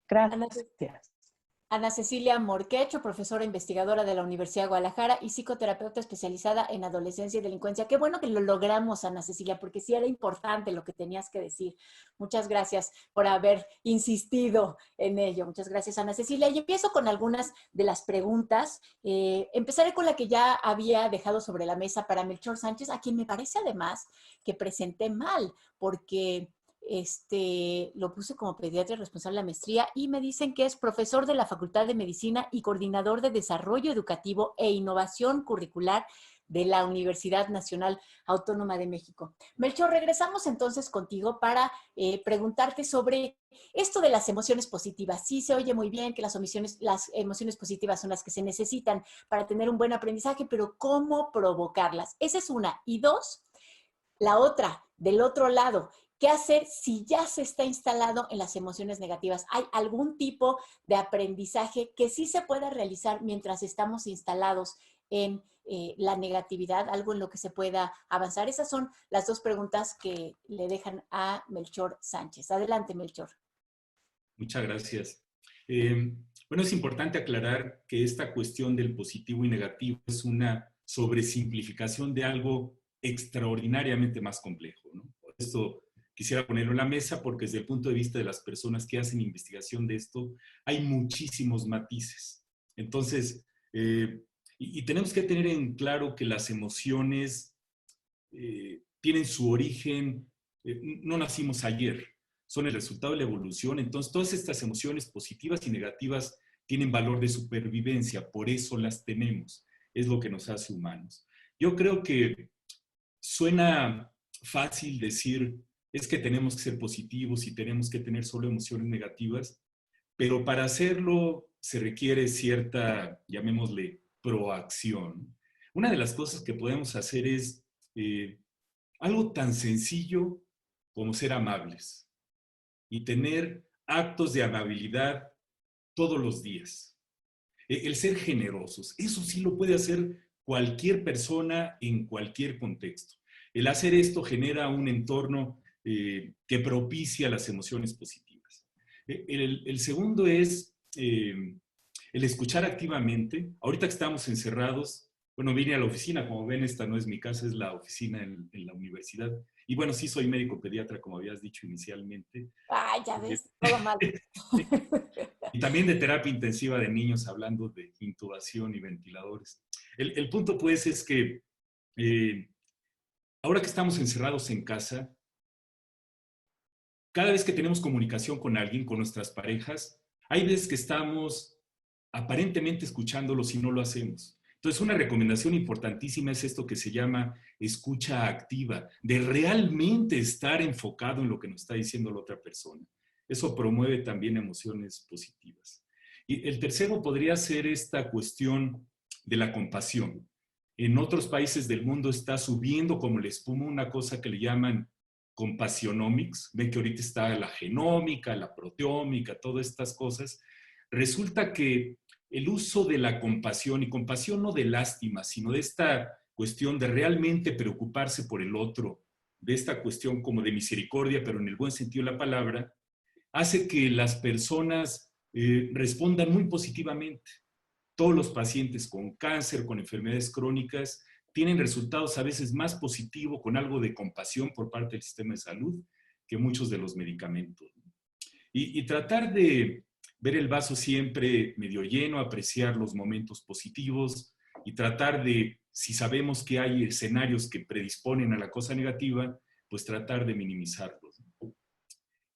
Gracias. Ana Cecilia Morquecho, profesora investigadora de la Universidad de Guadalajara y psicoterapeuta especializada en adolescencia y delincuencia. Qué bueno que lo logramos, Ana Cecilia, porque sí era importante lo que tenías que decir. Muchas gracias por haber insistido en ello. Muchas gracias, Ana Cecilia. Y empiezo con algunas de las preguntas. Empezaré con la que ya había dejado sobre la mesa para Melchor Sánchez, a quien me parece además que presenté mal, porque lo puse como pediatra responsable de la maestría y me dicen que es profesor de la Facultad de Medicina y coordinador de desarrollo educativo e innovación curricular de la Universidad Nacional Autónoma de México. Melchor, regresamos entonces contigo para preguntarte sobre esto de las emociones positivas. Sí, se oye muy bien que las emociones positivas son las que se necesitan para tener un buen aprendizaje, pero ¿cómo provocarlas? Esa es una. Y dos, la otra, del otro lado, ¿qué hacer si ya se está instalado en las emociones negativas? ¿Hay algún tipo de aprendizaje que sí se pueda realizar mientras estamos instalados en la negatividad? ¿Algo en lo que se pueda avanzar? Esas son las dos preguntas que le dejan a Melchor Sánchez. Adelante, Melchor. Muchas gracias. Bueno, es importante aclarar que esta cuestión del positivo y negativo es una sobresimplificación de algo extraordinariamente más complejo, ¿no? Por eso quisiera ponerlo en la mesa, porque desde el punto de vista de las personas que hacen investigación de esto, hay muchísimos matices. Entonces, y tenemos que tener en claro que las emociones tienen su origen, no nacimos ayer, son el resultado de la evolución. Entonces, todas estas emociones positivas y negativas tienen valor de supervivencia, por eso las tenemos, es lo que nos hace humanos. Yo creo que suena fácil decir, es que tenemos que ser positivos y tenemos que tener solo emociones negativas, pero para hacerlo se requiere cierta, llamémosle, proacción. Una de las cosas que podemos hacer es algo tan sencillo como ser amables y tener actos de amabilidad todos los días. El ser generosos, eso sí lo puede hacer cualquier persona en cualquier contexto. El hacer esto genera un entorno que propicia las emociones positivas. El segundo es el escuchar activamente. Ahorita que estamos encerrados, bueno, vine a la oficina, como ven, esta no es mi casa, es la oficina en la universidad. Y bueno, sí soy médico pediatra, como habías dicho inicialmente. Ay, ya ves, todo mal. Y también de terapia intensiva de niños, hablando de intubación y ventiladores. El punto, pues, es que ahora que estamos encerrados en casa, cada vez que tenemos comunicación con alguien, con nuestras parejas, hay veces que estamos aparentemente escuchándolos y no lo hacemos. Entonces, una recomendación importantísima es esto que se llama escucha activa, de realmente estar enfocado en lo que nos está diciendo la otra persona. Eso promueve también emociones positivas. Y el tercero podría ser esta cuestión de la compasión. En otros países del mundo está subiendo como la espuma una cosa que le llaman compassionomics. Ven que ahorita está la genómica, la proteómica, todas estas cosas. Resulta que el uso de la compasión, y compasión no de lástima, sino de esta cuestión de realmente preocuparse por el otro, de esta cuestión como de misericordia, pero en el buen sentido de la palabra, hace que las personas respondan muy positivamente. Todos los pacientes con cáncer, con enfermedades crónicas, tienen resultados a veces más positivos con algo de compasión por parte del sistema de salud que muchos de los medicamentos. Y tratar de ver el vaso siempre medio lleno, apreciar los momentos positivos y tratar de, si sabemos que hay escenarios que predisponen a la cosa negativa, pues tratar de minimizarlos.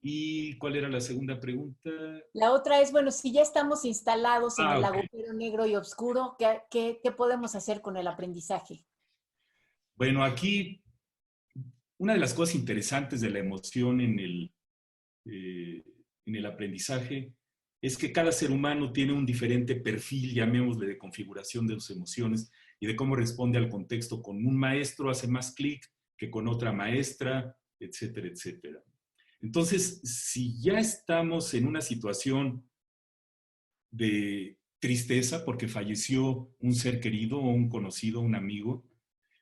¿Y cuál era la segunda pregunta? La otra es, bueno, si ya estamos instalados en el ok. agujero negro y oscuro, ¿qué podemos hacer con el aprendizaje? Bueno, aquí una de las cosas interesantes de la emoción en el aprendizaje es que cada ser humano tiene un diferente perfil, llamémosle, de configuración de sus emociones y de cómo responde al contexto. Con un maestro hace más clic que con otra maestra, etcétera, etcétera. Entonces, si ya estamos en una situación de tristeza porque falleció un ser querido o un conocido, un amigo,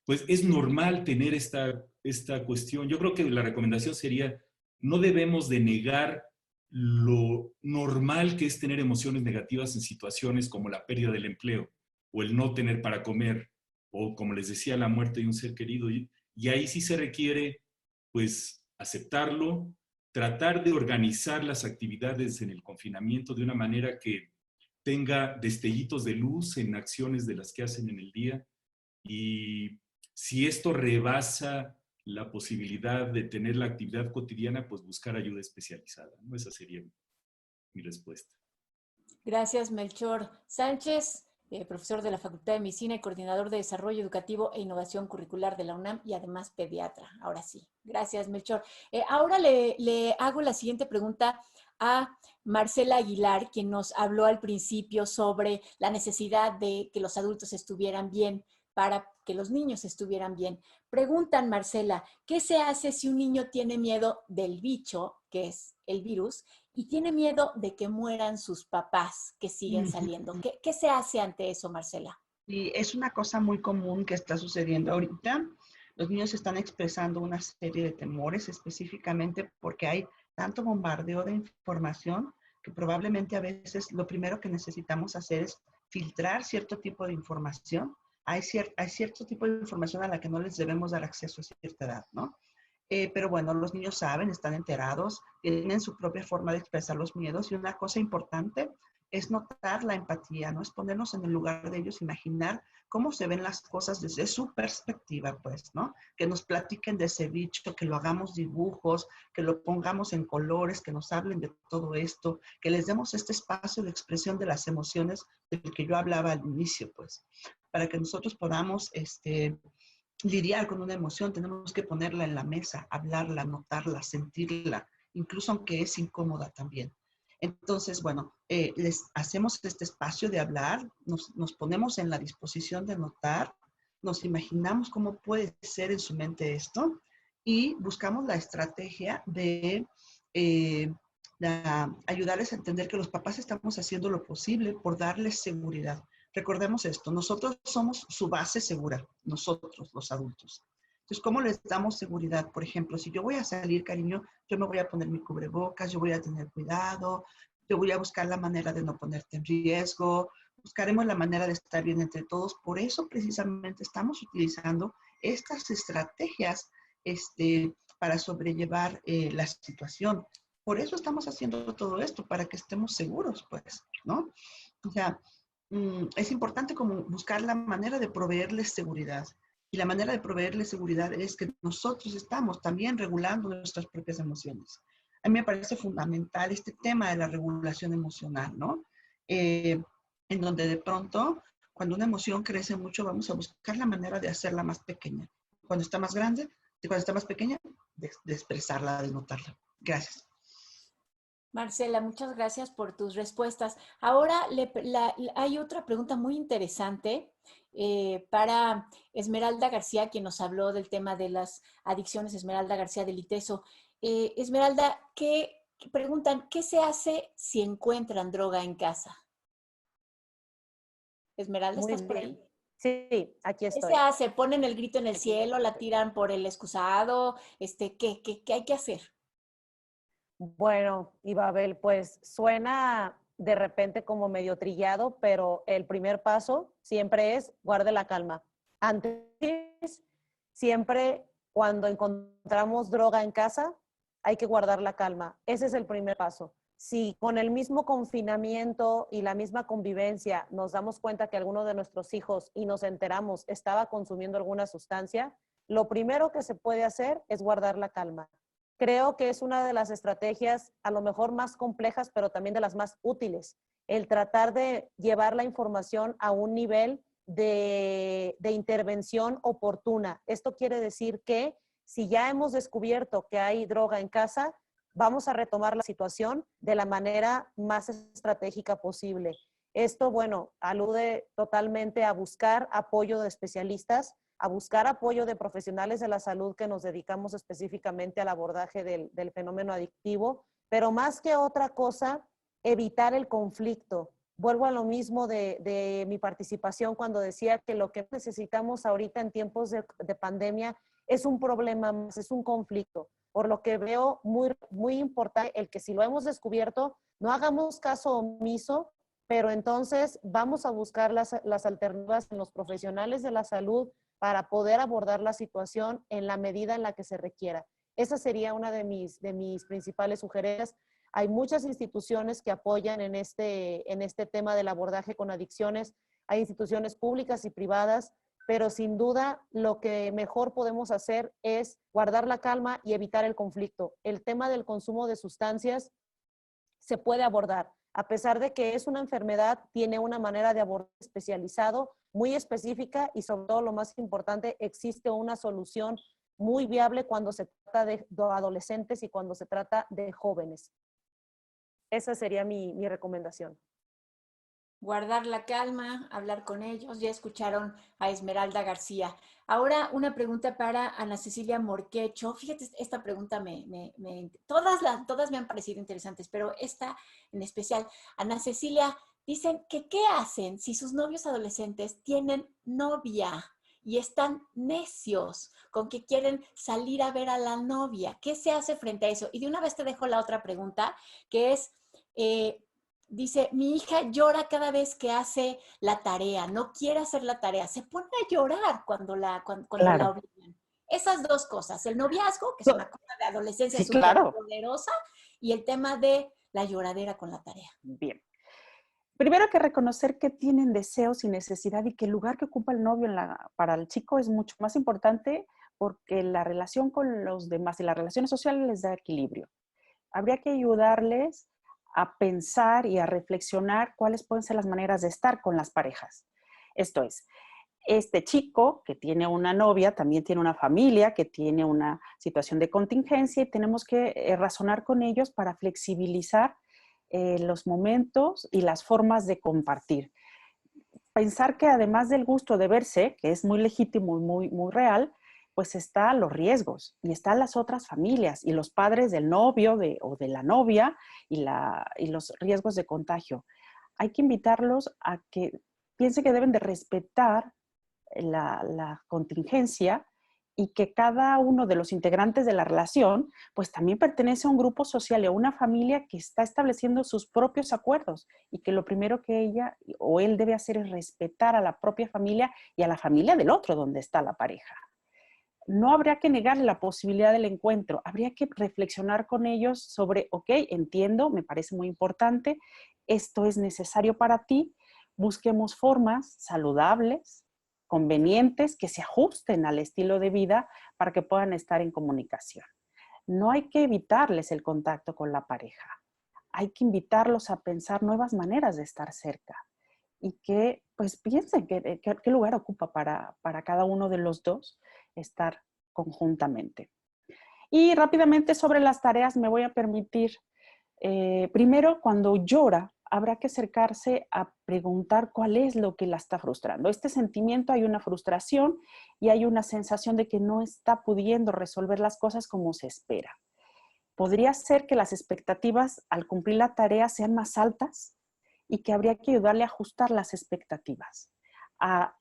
pues es normal tener esta cuestión. Yo creo que la recomendación sería, no debemos de negar lo normal que es tener emociones negativas en situaciones como la pérdida del empleo o el no tener para comer o, como les decía, la muerte de un ser querido. Y ahí sí se requiere, pues, aceptarlo, tratar de organizar las actividades en el confinamiento de una manera que tenga destellitos de luz en acciones de las que hacen en el día. Y si esto rebasa la posibilidad de tener la actividad cotidiana, pues buscar ayuda especializada, ¿no? Esa sería mi respuesta. Gracias, Melchor Sánchez, profesor de la Facultad de Medicina y coordinador de Desarrollo Educativo e Innovación Curricular de la UNAM y además pediatra. Ahora sí. Gracias, Melchor. Ahora le hago la siguiente pregunta a Marcela Aguilar, quien nos habló al principio sobre la necesidad de que los adultos estuvieran bien para que los niños estuvieran bien. Preguntan, Marcela, ¿qué se hace si un niño tiene miedo del bicho, que es el virus, y tiene miedo de que mueran sus papás que siguen saliendo? ¿Qué se hace ante eso, Marcela? Y es una cosa muy común que está sucediendo ahorita. Los niños están expresando una serie de temores específicamente porque hay tanto bombardeo de información que probablemente a veces lo primero que necesitamos hacer es filtrar cierto tipo de información. Hay cierto tipo de información a la que no les debemos dar acceso a cierta edad, ¿no? Pero bueno, los niños saben, están enterados, tienen su propia forma de expresar los miedos y una cosa importante es notar la empatía, ¿no? Es ponernos en el lugar de ellos, imaginar cómo se ven las cosas desde su perspectiva, pues, ¿no? Que nos platiquen de ese bicho, que lo hagamos dibujos, que lo pongamos en colores, que nos hablen de todo esto, que les demos este espacio de expresión de las emociones del que yo hablaba al inicio, pues, para que nosotros podamos, lidiar con una emoción, tenemos que ponerla en la mesa, hablarla, notarla, sentirla, incluso aunque es incómoda también. Entonces, bueno, les hacemos este espacio de hablar, nos ponemos en la disposición de notar, nos imaginamos cómo puede ser en su mente esto y buscamos la estrategia de ayudarles a entender que los papás estamos haciendo lo posible por darles seguridad. Recordemos esto, nosotros somos su base segura, nosotros los adultos. Entonces, ¿cómo les damos seguridad? Por ejemplo, si yo voy a salir, cariño, yo me voy a poner mi cubrebocas, yo voy a tener cuidado, yo voy a buscar la manera de no ponerte en riesgo, buscaremos la manera de estar bien entre todos. Por eso precisamente estamos utilizando estas estrategias para sobrellevar la situación. Por eso estamos haciendo todo esto, para que estemos seguros, pues, ¿no? O sea, es importante como buscar la manera de proveerles seguridad. Y la manera de proveerles seguridad es que nosotros estamos también regulando nuestras propias emociones. A mí me parece fundamental este tema de la regulación emocional, ¿no? En donde de pronto, cuando una emoción crece mucho, vamos a buscar la manera de hacerla más pequeña. Cuando está más grande, cuando está más pequeña, de expresarla, de notarla. Gracias. Marcela, muchas gracias por tus respuestas. Ahora hay otra pregunta muy interesante para Esmeralda García, quien nos habló del tema de las adicciones, Esmeralda García del ITESO. Esmeralda, preguntan, ¿qué se hace si encuentran droga en casa? Esmeralda, Muy ¿estás por bien. ahí? Sí, aquí ¿Qué se estoy. hace? ¿Ponen el grito en el cielo? ¿La tiran por el excusado? ¿Qué hay que hacer? Bueno, Ibabel, pues suena de repente como medio trillado, pero el primer paso siempre es guarde la calma. Antes, siempre cuando encontramos droga en casa, hay que guardar la calma. Ese es el primer paso. Si con el mismo confinamiento y la misma convivencia nos damos cuenta que alguno de nuestros hijos y nos enteramos estaba consumiendo alguna sustancia, lo primero que se puede hacer es guardar la calma. Creo que es una de las estrategias a lo mejor más complejas, pero también de las más útiles, el tratar de llevar la información a un nivel de intervención oportuna. Esto quiere decir que si ya hemos descubierto que hay droga en casa, vamos a retomar la situación de la manera más estratégica posible. Esto, bueno, alude totalmente a buscar apoyo de especialistas, a buscar apoyo de profesionales de la salud que nos dedicamos específicamente al abordaje del fenómeno adictivo, pero más que otra cosa, evitar el conflicto. Vuelvo a lo mismo de mi participación cuando decía que lo que necesitamos ahorita en tiempos de pandemia es un problema más, es un conflicto. Por lo que veo muy importante el que si lo hemos descubierto, no hagamos caso omiso, pero entonces vamos a buscar las alternativas en los profesionales de la salud para poder abordar la situación en la medida en la que se requiera. Esa sería una de mis principales sugerencias. Hay muchas instituciones que apoyan en este tema del abordaje con adicciones. Hay instituciones públicas y privadas, pero sin duda lo que mejor podemos hacer es guardar la calma y evitar el conflicto. El tema del consumo de sustancias se puede abordar. A pesar de que es una enfermedad, tiene una manera de abordar especializado, muy específica y sobre todo lo más importante, existe una solución muy viable cuando se trata de adolescentes y cuando se trata de jóvenes. Esa sería mi recomendación. Guardar la calma, hablar con ellos. Ya escucharon a Esmeralda García. Ahora una pregunta para Ana Cecilia Morquecho. Fíjate, esta pregunta todas me han parecido interesantes, pero esta en especial. Ana Cecilia, dicen que ¿qué hacen si sus novios adolescentes tienen novia y están necios con que quieren salir a ver a la novia? ¿Qué se hace frente a eso? Y de una vez te dejo la otra pregunta, que es... dice, mi hija llora cada vez que hace la tarea, no quiere hacer la tarea, se pone a llorar cuando la obligan. Esas dos cosas, el noviazgo, que es una cosa de adolescencia sí, súper claro, poderosa, y el tema de la lloradera con la tarea. Bien. Primero hay que reconocer que tienen deseos y necesidad y que el lugar que ocupa el novio para el chico es mucho más importante porque la relación con los demás y las relaciones sociales les da equilibrio. Habría que ayudarles a pensar y a reflexionar cuáles pueden ser las maneras de estar con las parejas. Esto es, este chico que tiene una novia también tiene una familia, que tiene una situación de contingencia y tenemos que razonar con ellos para flexibilizar los momentos y las formas de compartir. Pensar que además del gusto de verse, que es muy legítimo y muy real, pues están los riesgos y están las otras familias y los padres del novio o de la novia y los riesgos de contagio. Hay que invitarlos a que piensen que deben de respetar la contingencia y que cada uno de los integrantes de la relación pues también pertenece a un grupo social y a una familia que está estableciendo sus propios acuerdos y que lo primero que ella o él debe hacer es respetar a la propia familia y a la familia del otro donde está la pareja. No habría que negarle la posibilidad del encuentro, habría que reflexionar con ellos sobre, ok, entiendo, me parece muy importante, esto es necesario para ti, busquemos formas saludables, convenientes, que se ajusten al estilo de vida para que puedan estar en comunicación. No hay que evitarles el contacto con la pareja, hay que invitarlos a pensar nuevas maneras de estar cerca y que pues piensen qué lugar ocupa para cada uno de los dos estar conjuntamente. Y rápidamente sobre las tareas me voy a permitir, primero cuando llora, habrá que acercarse a preguntar cuál es lo que la está frustrando. Este sentimiento, hay una frustración y hay una sensación de que no está pudiendo resolver las cosas como se espera. Podría ser que las expectativas al cumplir la tarea sean más altas y que habría que ayudarle a ajustar las expectativas, a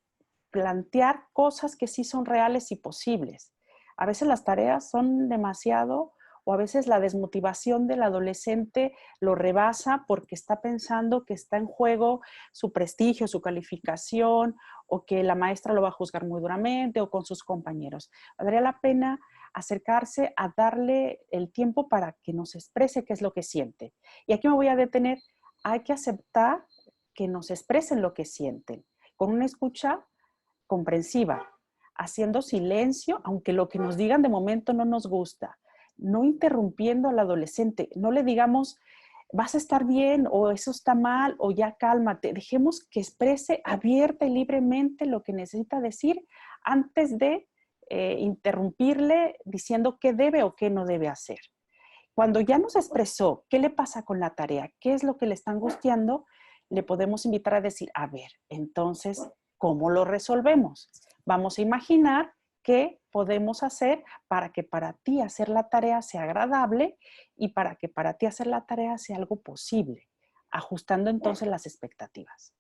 plantear cosas que sí son reales y posibles. A veces las tareas son demasiado o a veces la desmotivación del adolescente lo rebasa porque está pensando que está en juego su prestigio, su calificación o que la maestra lo va a juzgar muy duramente o con sus compañeros. Valdría la pena acercarse a darle el tiempo para que nos exprese qué es lo que siente. Y aquí me voy a detener. Hay que aceptar que nos expresen lo que sienten con una escucha comprensiva, haciendo silencio, aunque lo que nos digan de momento no nos gusta, no interrumpiendo al adolescente, no le digamos, vas a estar bien, o eso está mal, o ya cálmate, dejemos que exprese abierta y libremente lo que necesita decir antes de interrumpirle diciendo qué debe o qué no debe hacer. Cuando ya nos expresó qué le pasa con la tarea, qué es lo que le está angustiando, le podemos invitar a decir, a ver, entonces, ¿cómo lo resolvemos? Vamos a imaginar qué podemos hacer para que para ti hacer la tarea sea agradable y para que para ti hacer la tarea sea algo posible, ajustando entonces las expectativas.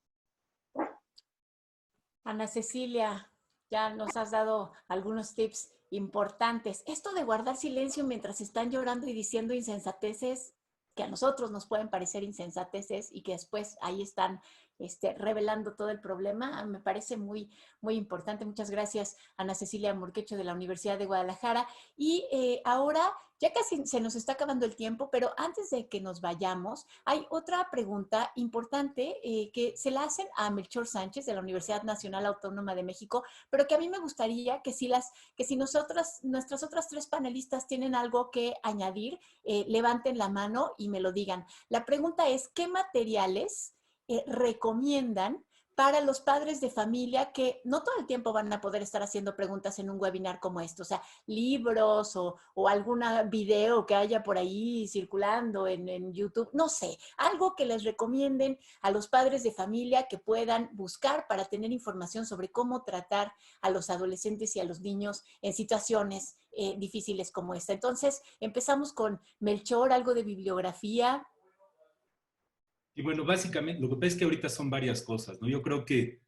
Ana Cecilia, ya nos has dado algunos tips importantes. Esto de guardar silencio mientras están llorando y diciendo insensateces que a nosotros nos pueden parecer insensateces y que después ahí están revelando todo el problema, me parece muy, muy importante. Muchas gracias, Ana Cecilia Morquecho de la Universidad de Guadalajara. Y ahora, ya casi se nos está acabando el tiempo, pero antes de que nos vayamos, hay otra pregunta importante que se la hacen a Melchor Sánchez de la Universidad Nacional Autónoma de México, pero que a mí me gustaría que si nuestras otras tres panelistas tienen algo que añadir, levanten la mano y me lo digan. La pregunta es, ¿qué materiales recomiendan para los padres de familia que no todo el tiempo van a poder estar haciendo preguntas en un webinar como esto? O sea, libros o algún video que haya por ahí circulando en YouTube, no sé, algo que les recomienden a los padres de familia que puedan buscar para tener información sobre cómo tratar a los adolescentes y a los niños en situaciones difíciles como esta. Entonces, empezamos con Melchor, algo de bibliografía. Y bueno, básicamente, lo que pasa es que ahorita son varias cosas, ¿no? Yo creo que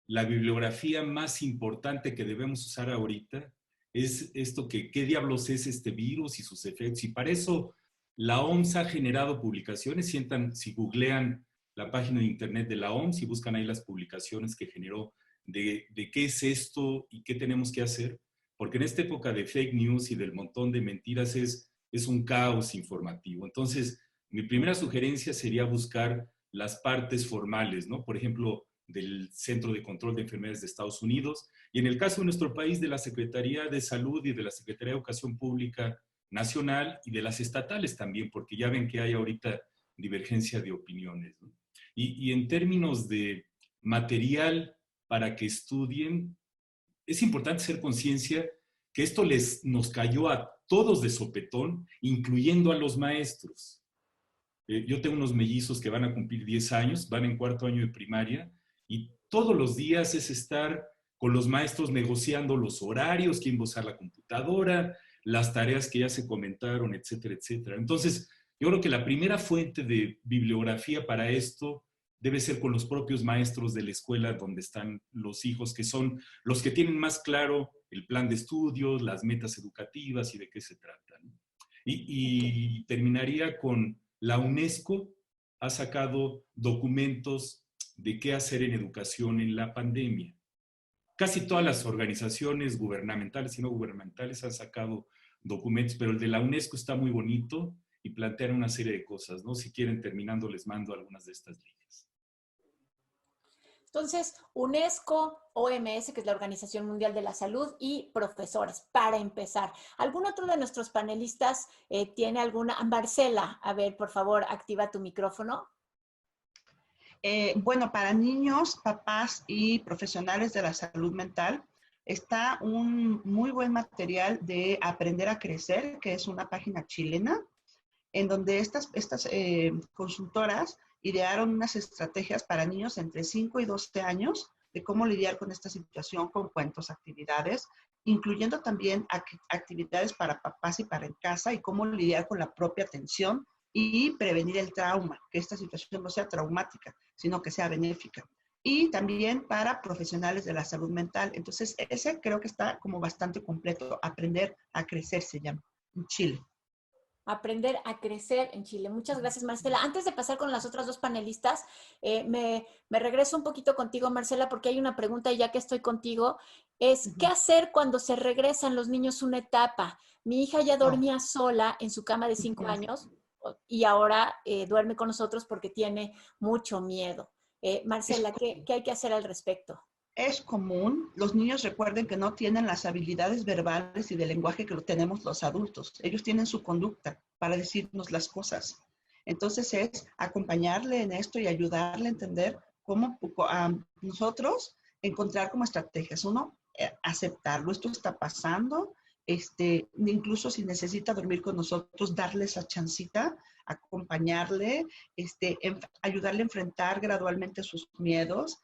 la bibliografía más importante que debemos usar ahorita es esto que, ¿qué diablos es este virus y sus efectos? Y para eso la OMS ha generado publicaciones. Si googlean la página de internet de la OMS y buscan ahí las publicaciones que generó de qué es esto y qué tenemos que hacer, porque en esta época de fake news y del montón de mentiras es un caos informativo. Entonces, mi primera sugerencia sería buscar las partes formales, ¿no? Por ejemplo, del Centro de Control de Enfermedades de Estados Unidos, y en el caso de nuestro país, de la Secretaría de Salud y de la Secretaría de Educación Pública Nacional y de las estatales también, porque ya ven que hay ahorita divergencia de opiniones, ¿no? Y en términos de material para que estudien, es importante hacer conciencia que esto nos cayó a todos de sopetón, incluyendo a los maestros. Yo tengo unos mellizos que van a cumplir 10 años, van en 4º año de primaria, y todos los días es estar con los maestros negociando los horarios, quién va a usar la computadora, las tareas que ya se comentaron, etcétera, etcétera. Entonces, yo creo que la primera fuente de bibliografía para esto debe ser con los propios maestros de la escuela donde están los hijos, que son los que tienen más claro el plan de estudios, las metas educativas y de qué se trata, ¿no? Y terminaría con la UNESCO ha sacado documentos de qué hacer en educación en la pandemia. Casi todas las organizaciones gubernamentales y no gubernamentales han sacado documentos, pero el de la UNESCO está muy bonito y plantean una serie de cosas, ¿no? Si quieren, terminando, les mando algunas de estas líneas. Entonces, UNESCO, OMS, que es la Organización Mundial de la Salud, y profesores, para empezar. ¿Algún otro de nuestros panelistas tiene alguna? Marcela, a ver, por favor, activa tu micrófono. Bueno, para niños, papás y profesionales de la salud mental, está un muy buen material de Aprender a Crecer, que es una página chilena, en donde estas consultoras idearon unas estrategias para niños entre 5 y 12 años de cómo lidiar con esta situación, con cuentos, actividades, incluyendo también actividades para papás y para en casa, y cómo lidiar con la propia atención y prevenir el trauma, que esta situación no sea traumática, sino que sea benéfica. Y también para profesionales de la salud mental. Entonces, ese creo que está como bastante completo. Aprender a Crecer se llama, en Chile. Aprender a Crecer en Chile. Muchas gracias, Marcela. Antes de pasar con las otras dos panelistas, me regreso un poquito contigo, Marcela, porque hay una pregunta, y ya que estoy contigo, es ¿qué hacer cuando se regresan los niños una etapa? Mi hija ya dormía sola en su cama de 5 años y ahora duerme con nosotros porque tiene mucho miedo. Marcela, ¿qué hay que hacer al respecto? Es común, los niños recuerden que no tienen las habilidades verbales y de lenguaje que lo tenemos los adultos. Ellos tienen su conducta para decirnos las cosas. Entonces es acompañarle en esto y ayudarle a entender cómo nosotros encontrar como estrategias. Uno, aceptarlo, esto está pasando, incluso si necesita dormir con nosotros, darle esa chancita, acompañarle, ayudarle a enfrentar gradualmente sus miedos.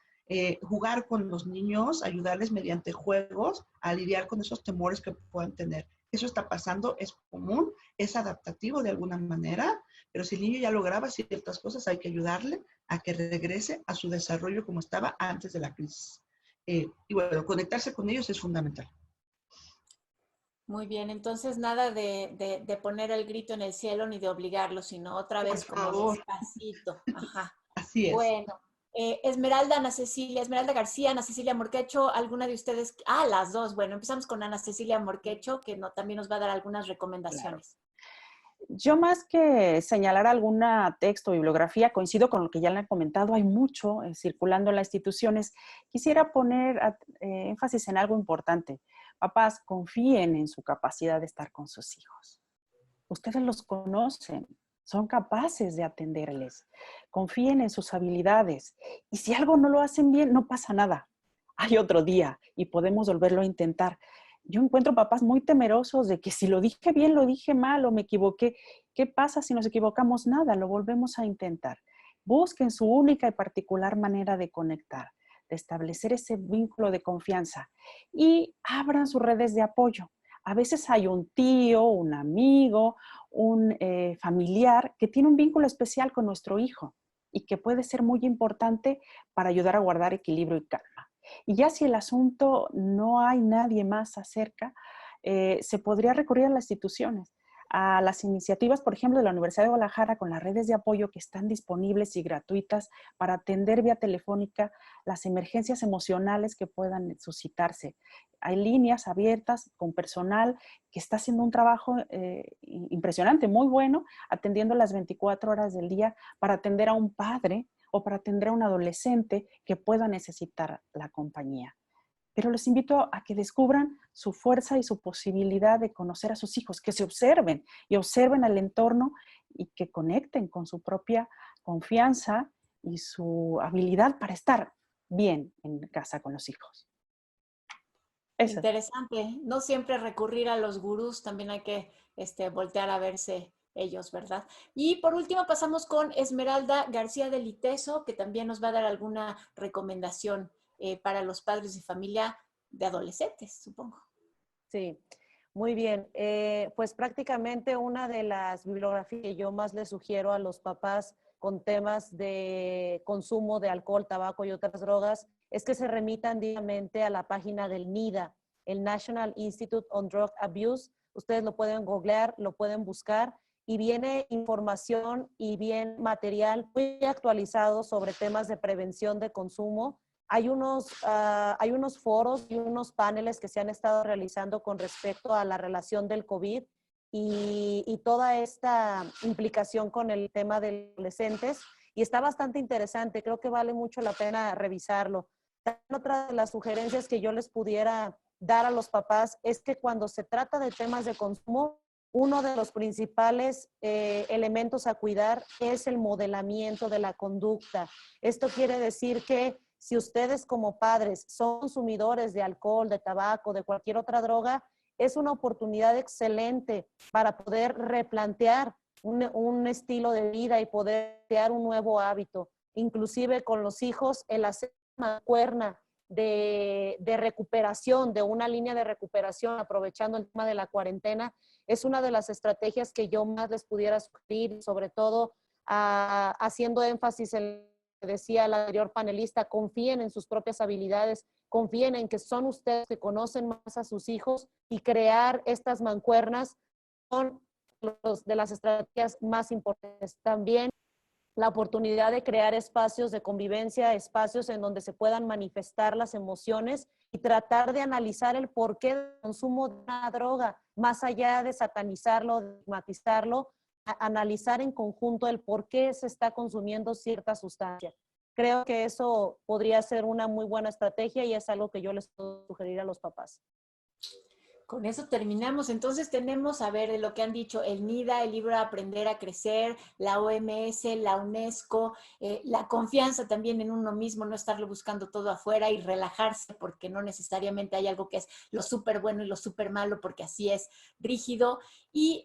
jugar con los niños, ayudarles mediante juegos a lidiar con esos temores que puedan tener. Eso está pasando, es común, es adaptativo de alguna manera, pero si el niño ya lograba ciertas cosas, hay que ayudarle a que regrese a su desarrollo como estaba antes de la crisis. Y bueno, conectarse con ellos es fundamental. Muy bien, entonces nada de poner el grito en el cielo ni de obligarlo, sino otra Por vez como favor. despacito. Ajá. Así es. Bueno, Esmeralda, Ana Cecilia, Esmeralda García, Ana Cecilia Morquecho, ¿alguna de ustedes? Ah, las dos. Bueno, empezamos con Ana Cecilia Morquecho, que también nos va a dar algunas recomendaciones. Yo más que señalar alguna texto o bibliografía, coincido con lo que ya le han comentado, hay mucho circulando en las instituciones. Quisiera poner énfasis en algo importante. Papás, confíen en su capacidad de estar con sus hijos. Ustedes los conocen, son capaces de atenderles. Confíen en sus habilidades. Y si algo no lo hacen bien, no pasa nada. Hay otro día y podemos volverlo a intentar. Yo encuentro papás muy temerosos de que si lo dije bien, lo dije mal o me equivoqué. ¿Qué pasa si nos equivocamos? Nada, lo volvemos a intentar. Busquen su única y particular manera de conectar, de establecer ese vínculo de confianza y abran sus redes de apoyo. A veces hay un tío, un amigo, un familiar que tiene un vínculo especial con nuestro hijo y que puede ser muy importante para ayudar a guardar equilibrio y calma. Y ya si el asunto no hay nadie más cerca, se podría recurrir a las instituciones, a las iniciativas, por ejemplo, de la Universidad de Guadalajara con las redes de apoyo que están disponibles y gratuitas para atender vía telefónica las emergencias emocionales que puedan suscitarse. Hay líneas abiertas con personal que está haciendo un trabajo impresionante, muy bueno, atendiendo las 24 horas del día para atender a un padre o para atender a un adolescente que pueda necesitar la compañía. Pero les invito a que descubran su fuerza y su posibilidad de conocer a sus hijos, que se observen y observen al entorno y que conecten con su propia confianza y su habilidad para estar bien en casa con los hijos. Eso. Interesante. No siempre recurrir a los gurús, también hay que voltear a verse ellos, ¿verdad? Y por último pasamos con Esmeralda García del Iteso, que también nos va a dar alguna recomendación para los padres de familia de adolescentes, supongo. Sí, muy bien. Pues prácticamente una de las bibliografías que yo más les sugiero a los papás con temas de consumo de alcohol, tabaco y otras drogas es que se remitan directamente a la página del NIDA, el National Institute on Drug Abuse. Ustedes lo pueden googlear, lo pueden buscar y viene información y bien material muy actualizado sobre temas de prevención de consumo. Hay unos foros y unos paneles que se han estado realizando con respecto a la relación del COVID y toda esta implicación con el tema de adolescentes. Y está bastante interesante, creo que vale mucho la pena revisarlo. Otra de las sugerencias que yo les pudiera dar a los papás es que cuando se trata de temas de consumo, uno de los principales elementos a cuidar es el modelamiento de la conducta. Esto quiere decir que si ustedes como padres son consumidores de alcohol, de tabaco, de cualquier otra droga, es una oportunidad excelente para poder replantear un estilo de vida y poder crear un nuevo hábito. Inclusive con los hijos, el hacer una mancuerna de recuperación, de una línea de recuperación, aprovechando el tema de la cuarentena, es una de las estrategias que yo más les pudiera sugerir, sobre todo haciendo énfasis en lo que decía la anterior panelista, confíen en sus propias habilidades, confíen en que son ustedes que conocen más a sus hijos y crear estas mancuernas son de las estrategias más importantes. También la oportunidad de crear espacios de convivencia, espacios en donde se puedan manifestar las emociones y tratar de analizar el porqué del consumo de una droga, más allá de satanizarlo, de estigmatizarlo, analizar en conjunto el por qué se está consumiendo cierta sustancia. Creo que eso podría ser una muy buena estrategia y es algo que yo les puedo sugerir a los papás. Con eso terminamos. Entonces tenemos, a ver, de lo que han dicho, el NIDA, el libro Aprender a Crecer, la OMS, la UNESCO, la confianza también en uno mismo, no estarlo buscando todo afuera y relajarse porque no necesariamente hay algo que es lo súper bueno y lo súper malo porque así es rígido. Y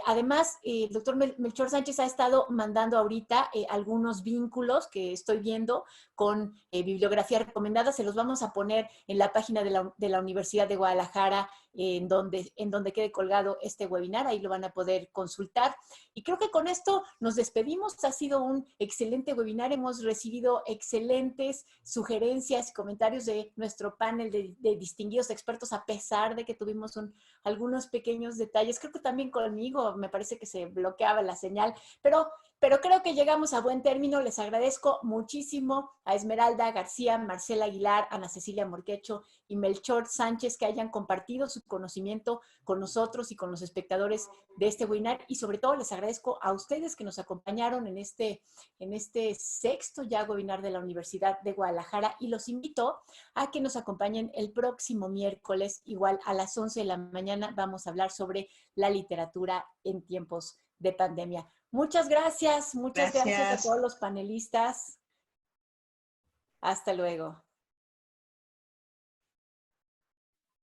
además, el doctor Melchor Sánchez ha estado mandando ahorita algunos vínculos que estoy viendo con bibliografía recomendada. Se los vamos a poner en la página de la Universidad de Guadalajara, en donde quede colgado este webinar, ahí lo van a poder consultar. Y creo que con esto nos despedimos. Ha sido un excelente webinar, hemos recibido excelentes sugerencias y comentarios de nuestro panel de distinguidos expertos, a pesar de que tuvimos algunos pequeños detalles. Creo que también conmigo me parece que se bloqueaba la señal, pero creo que llegamos a buen término. Les agradezco muchísimo a Esmeralda García, Marcela Aguilar, Ana Cecilia Morquecho y Melchor Sánchez que hayan compartido su conocimiento con nosotros y con los espectadores de este webinar, y sobre todo les agradezco a ustedes que nos acompañaron en este sexto ya webinar de la Universidad de Guadalajara, y los invito a que nos acompañen el próximo miércoles, igual a las 11 de la mañana. Vamos a hablar sobre la literatura en tiempos de pandemia. Muchas gracias a todos los panelistas. Hasta luego.